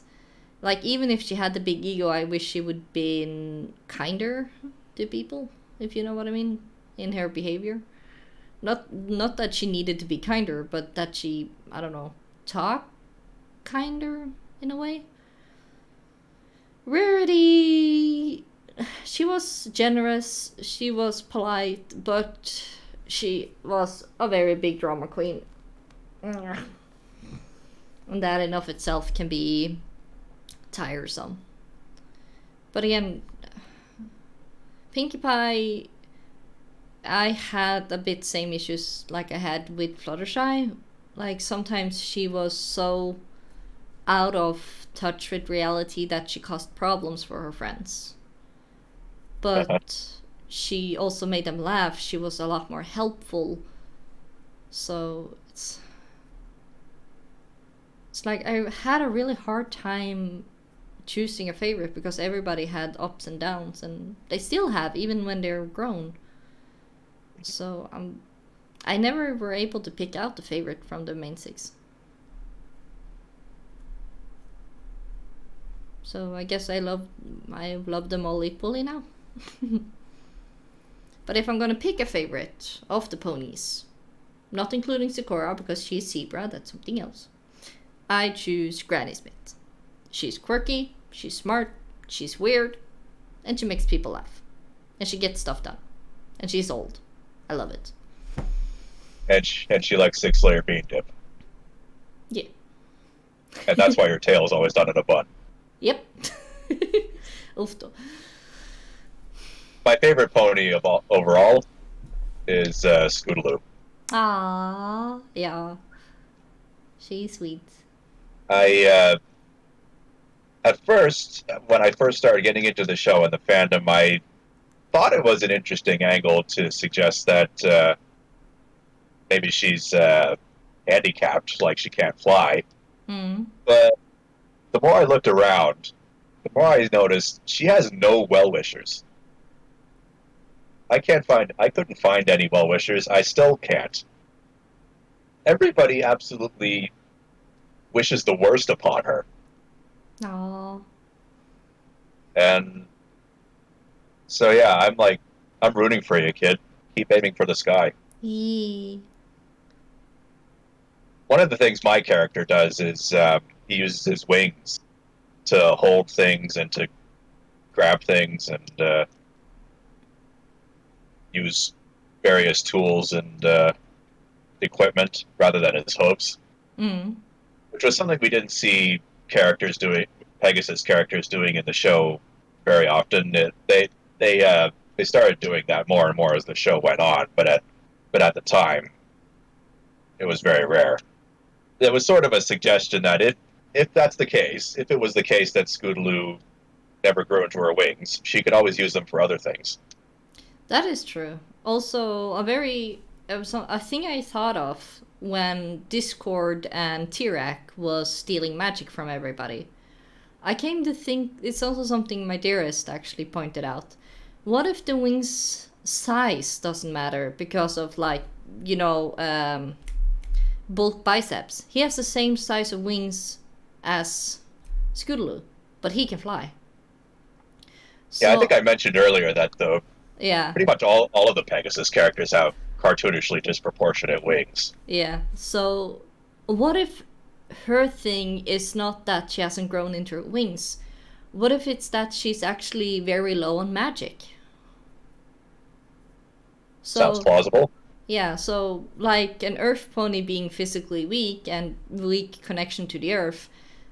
like, even if she had the big ego, I wish she would be kinder to people, if you know what I mean, in her behavior. Not that she needed to be kinder, but that she, I don't know, talk kinder in a way. Rarity, she was generous, she was polite, but she was a very big drama queen. And that in of itself can be tiresome. But again, Pinkie Pie, I had a bit same issues like I had with Fluttershy. Like, sometimes she was so out of touch with reality that she caused problems for her friends. But she also made them laugh. She was a lot more helpful. So it's like I had a really hard time choosing a favorite because everybody had ups and downs, and they still have, even when they're grown. So I never were able to pick out the favorite from the main 6. So I guess I love them all equally now. But if I'm gonna pick a favorite of the ponies, not including Sakura because she's zebra, that's something else, I choose Granny Smith. She's quirky, she's smart, she's weird, and she makes people laugh. And she gets stuff done. And she's old. I love it. And she likes 6-layer bean dip. Yeah. And that's why her tail is always done in a bun. Yep. Oof. My favorite pony overall is Scootaloo. Aww, yeah. She's sweet. At first, when I first started getting into the show and the fandom, I thought it was an interesting angle to suggest that maybe she's handicapped, like she can't fly. Mm. But the more I looked around, the more I noticed she has no well-wishers. I couldn't find any well-wishers. I still can't. Everybody absolutely wishes the worst upon her. Aww. And so yeah, I'm rooting for you, kid. Keep aiming for the sky. Yee. One of the things my character does is he uses his wings to hold things and to grab things and use various tools and equipment rather than his hooves, which was something we didn't see Pegasus characters doing in the show very often. They started doing that more and more as the show went on, but at the time, it was very rare. There was sort of a suggestion that if that's the case, if it was the case that Scootaloo never grew into her wings, she could always use them for other things. That is true. Also, a thing I thought of when Discord and Tirac was stealing magic from everybody. I came to think it's also something my dearest actually pointed out. What if the wings size doesn't matter because of like, you know, bulk biceps? He has the same size of wings as Scootaloo, but he can fly. So, Yeah, I think I mentioned earlier that yeah, pretty much all of the Pegasus characters have cartoonishly disproportionate wings. yeah. So, what if her thing is not that she hasn't grown into her wings? What if it's that she's actually very low on magic? Sounds So, plausible. yeah, so like an earth pony being physically weak and weak connection to the earth,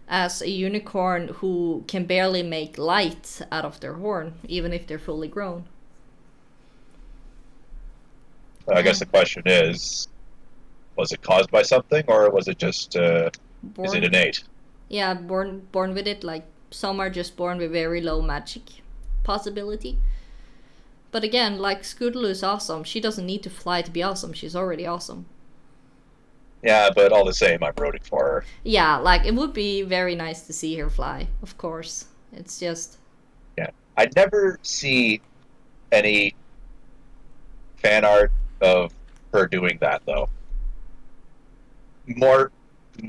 as a unicorn who can barely make light out of their horn, even if they're fully grown. I guess the question is, was it caused by something, or was it just is it Born, innate? yeah, born with it. Like some are just born with very low magic possibility. But again, like Scootaloo is awesome. She doesn't need to fly to be awesome. She's already awesome. Yeah, but all the same, I'm rooting for her. Yeah, like it would be very nice to see her fly, of course. It's just Yeah, I never see any fan art of her doing that though. More,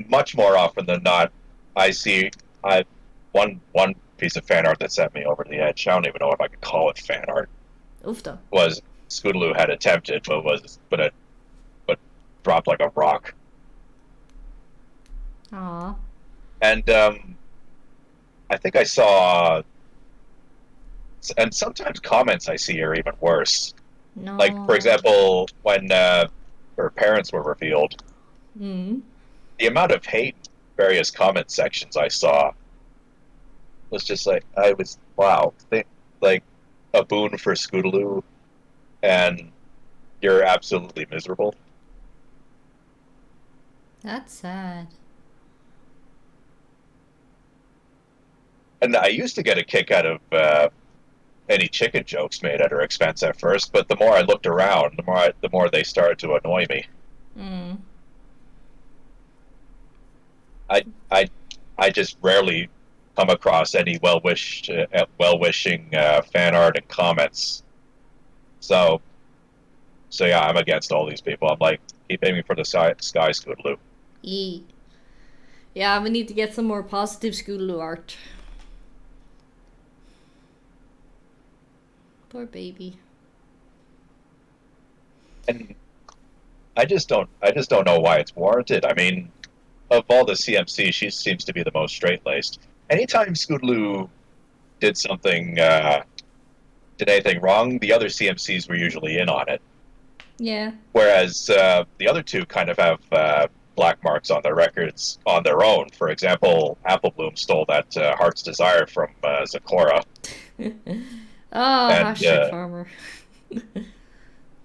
much more often than not, I see I one piece of fan art that sent me over the edge. I don't even know if I could call it fan art. oofta. Was Scootaloo had attempted, but dropped like a rock. Aw. And I think I saw, and sometimes comments I see are even worse. No. Like, for example, when her parents were revealed, Mm. the amount of hate in various comment sections I saw was just like, wow, like a boon for Scootaloo, and you're absolutely miserable. That's sad. And I used to get a kick out of any chicken jokes made at her expense at first, but the more I looked around, the more they started to annoy me. Mm. I I I just rarely come across any well-wishing fan art and comments. So yeah, I'm against all these people. I'm like, keep aiming for the sky, Scootaloo. E. Yeah, we need to get some more positive Scootaloo art. Poor baby. And I just don't know why it's warranted. I mean, of all the CMC, she seems to be the most straight-laced. Anytime Scootaloo did something, did anything wrong, the other CMCs were usually in on it. Yeah. Whereas the other two kind of have black marks on their records on their own. For example, Applebloom stole that Heart's Desire from Zakora. Oh, And, hashtag farmer.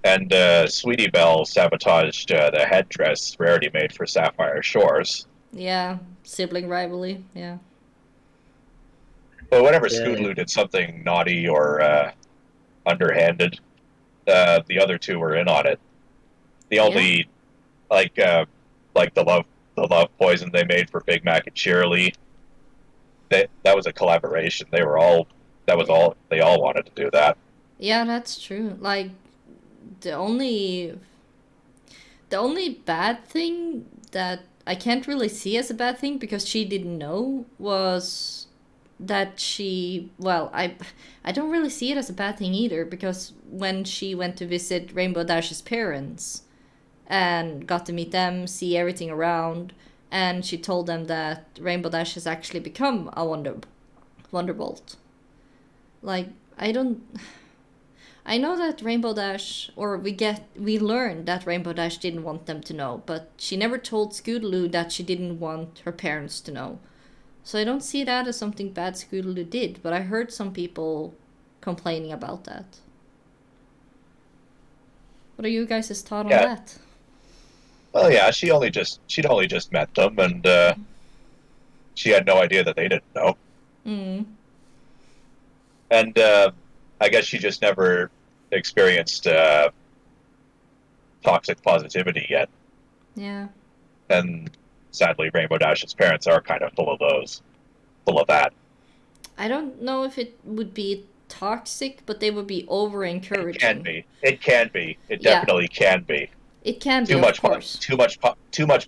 And Sweetie Belle sabotaged the headdress Rarity made for Sapphire Shores. Yeah, sibling rivalry. Yeah. But whenever Yeah. Scootaloo did something naughty or underhanded, the other two were in on it. The only like the love poison they made for Big Mac and Shirley, that was a collaboration. They all wanted to do that. Yeah, that's true. Like the only bad thing that I can't really see as a bad thing because she didn't know was that she, well, I don't really see it as a bad thing either because when she went to visit Rainbow Dash's parents and got to meet them, see everything around, and she told them that Rainbow Dash has actually become a Wonderbolt. Like, I know that Rainbow Dash, or we learned that Rainbow Dash didn't want them to know, but she never told Scootaloo that she didn't want her parents to know. So I don't see that as something bad Scootaloo did, but I heard some people complaining about that. What are you guys' thought on that? Well, yeah, she'd only just met them, and she had no idea that they didn't know. Mm. And I guess she just never experienced toxic positivity yet. Yeah. And sadly, Rainbow Dash's parents are kind of full of that. I don't know if it would be toxic, but they would be over encouraging. It can be. It can be. It Yeah. definitely can be. It can be, Too of much, course. too much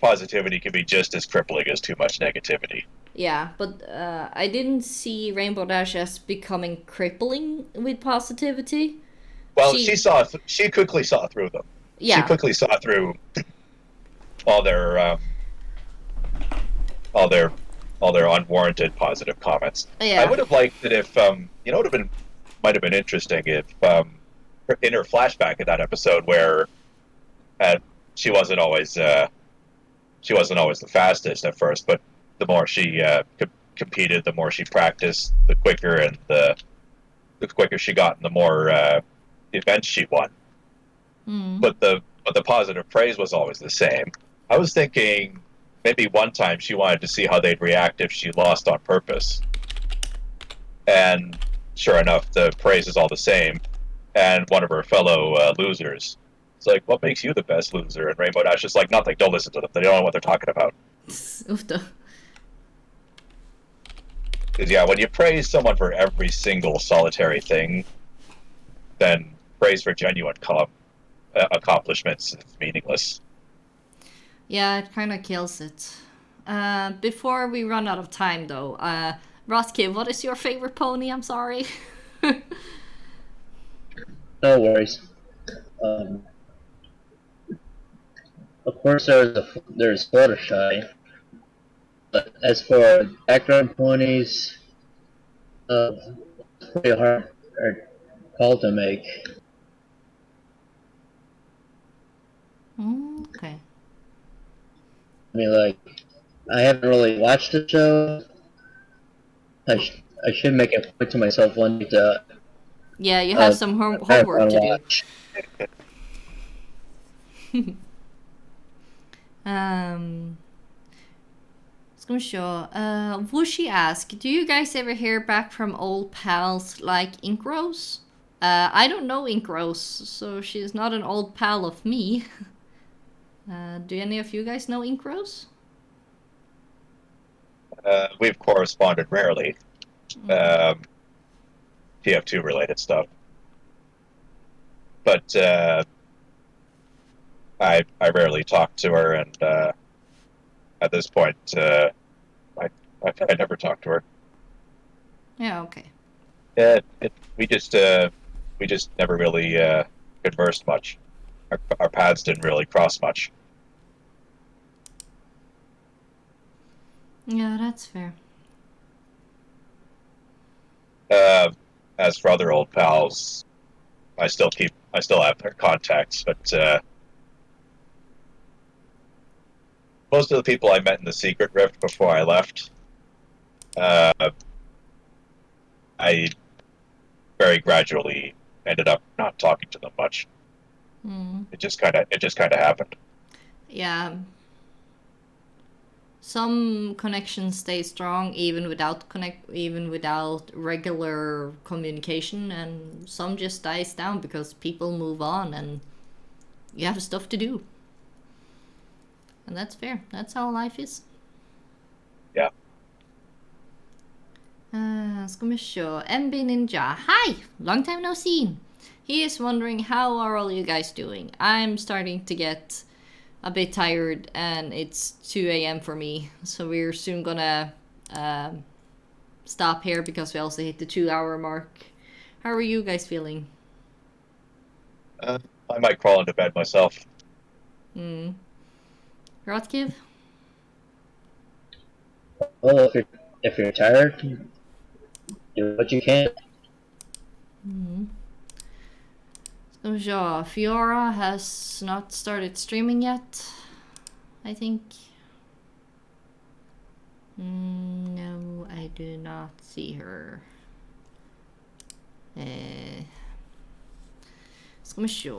positivity can be just as crippling as too much negativity. Yeah, but I didn't see Rainbow Dash as becoming crippling with positivity. Well, she quickly saw through them. Yeah. She quickly saw through all their all their unwarranted positive comments. Yeah. I would have liked it if you know, might have been interesting if in her flashback in that episode where she wasn't always the fastest at first, but the more she competed, the more she practiced, the quicker and the quicker she got, and the more events she won. But the positive praise was always the same. I was thinking maybe one time she wanted to see how they'd react if she lost on purpose, and sure enough, the praise is all the same. And one of her fellow losers, it's like, "What makes you the best loser?" And Rainbow Dash is like, "Nothing. Don't listen to them. They don't know what they're talking about." Because yeah, when you praise someone for every single solitary thing, then praise for genuine accomplishments is meaningless. Yeah, it kind of kills it. Before we run out of time, though, Rotkiv, what is your favorite pony? I'm sorry. No worries. Of course, there's Fluttershy, but as for background ponies, it's pretty hard call to make. Okay. I mean, like, I haven't really watched the show. I should make a point to myself one day to. Yeah, you have some homework to watch. do. Ska vi se. Wushi asked, do you guys ever hear back from old pals like Ink Rose? I don't know Ink Rose, so she's not an old pal of me. Do any of you guys know Ink Rose? We've corresponded rarely. TF2 related stuff. But I rarely talk to her, and at this point, I never talk to her. Yeah, okay. We just never really conversed much. Our paths didn't really cross much. Yeah, that's fair. As for other old pals, I still have their contacts, but most of the people I met in the Secret Rift before I left, I very gradually ended up not talking to them much. It just kind of happened. Yeah. Some connections stay strong even without regular communication, and some just dies down because people move on and you have stuff to do. And that's fair. That's how life is. Yeah. Ska vi se. MB Ninja. Hi! Long time no see. He is wondering, how are all you guys doing? I'm starting to get a bit tired, and it's 2 a.m. for me. So we're soon gonna stop here because we also hit the 2-hour mark. How are you guys feeling? I might crawl into bed myself. Rotkiv? Well, if you're tired, do what you can. So ja, Fiaura has not started streaming yet, I think. No, I do not see her. Ska vi se.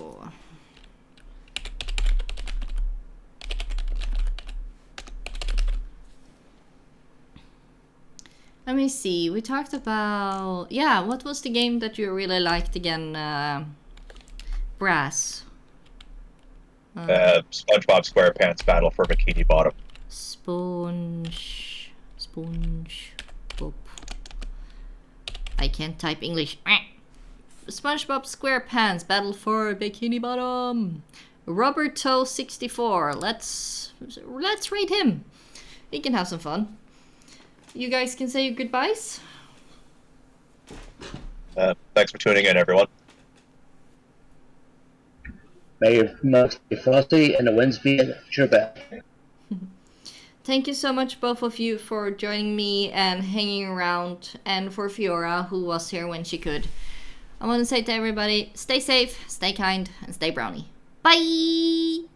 Let me see. We talked about... Yeah, what was the game that you really liked again? Brass. SpongeBob SquarePants Battle for Bikini Bottom. SpongeBob. I can't type English. SpongeBob SquarePants, Battle for Bikini Bottom. Roberto 64. Let's rate him. We can have some fun. You guys can say your goodbyes. Thanks for tuning in, everyone. May your months be frosty and the winds be at your back. Thank you so much, both of you, for joining me and hanging around, and for Fiaura, who was here when she could. I want to say to everybody, stay safe, stay kind, and stay brownie. Bye!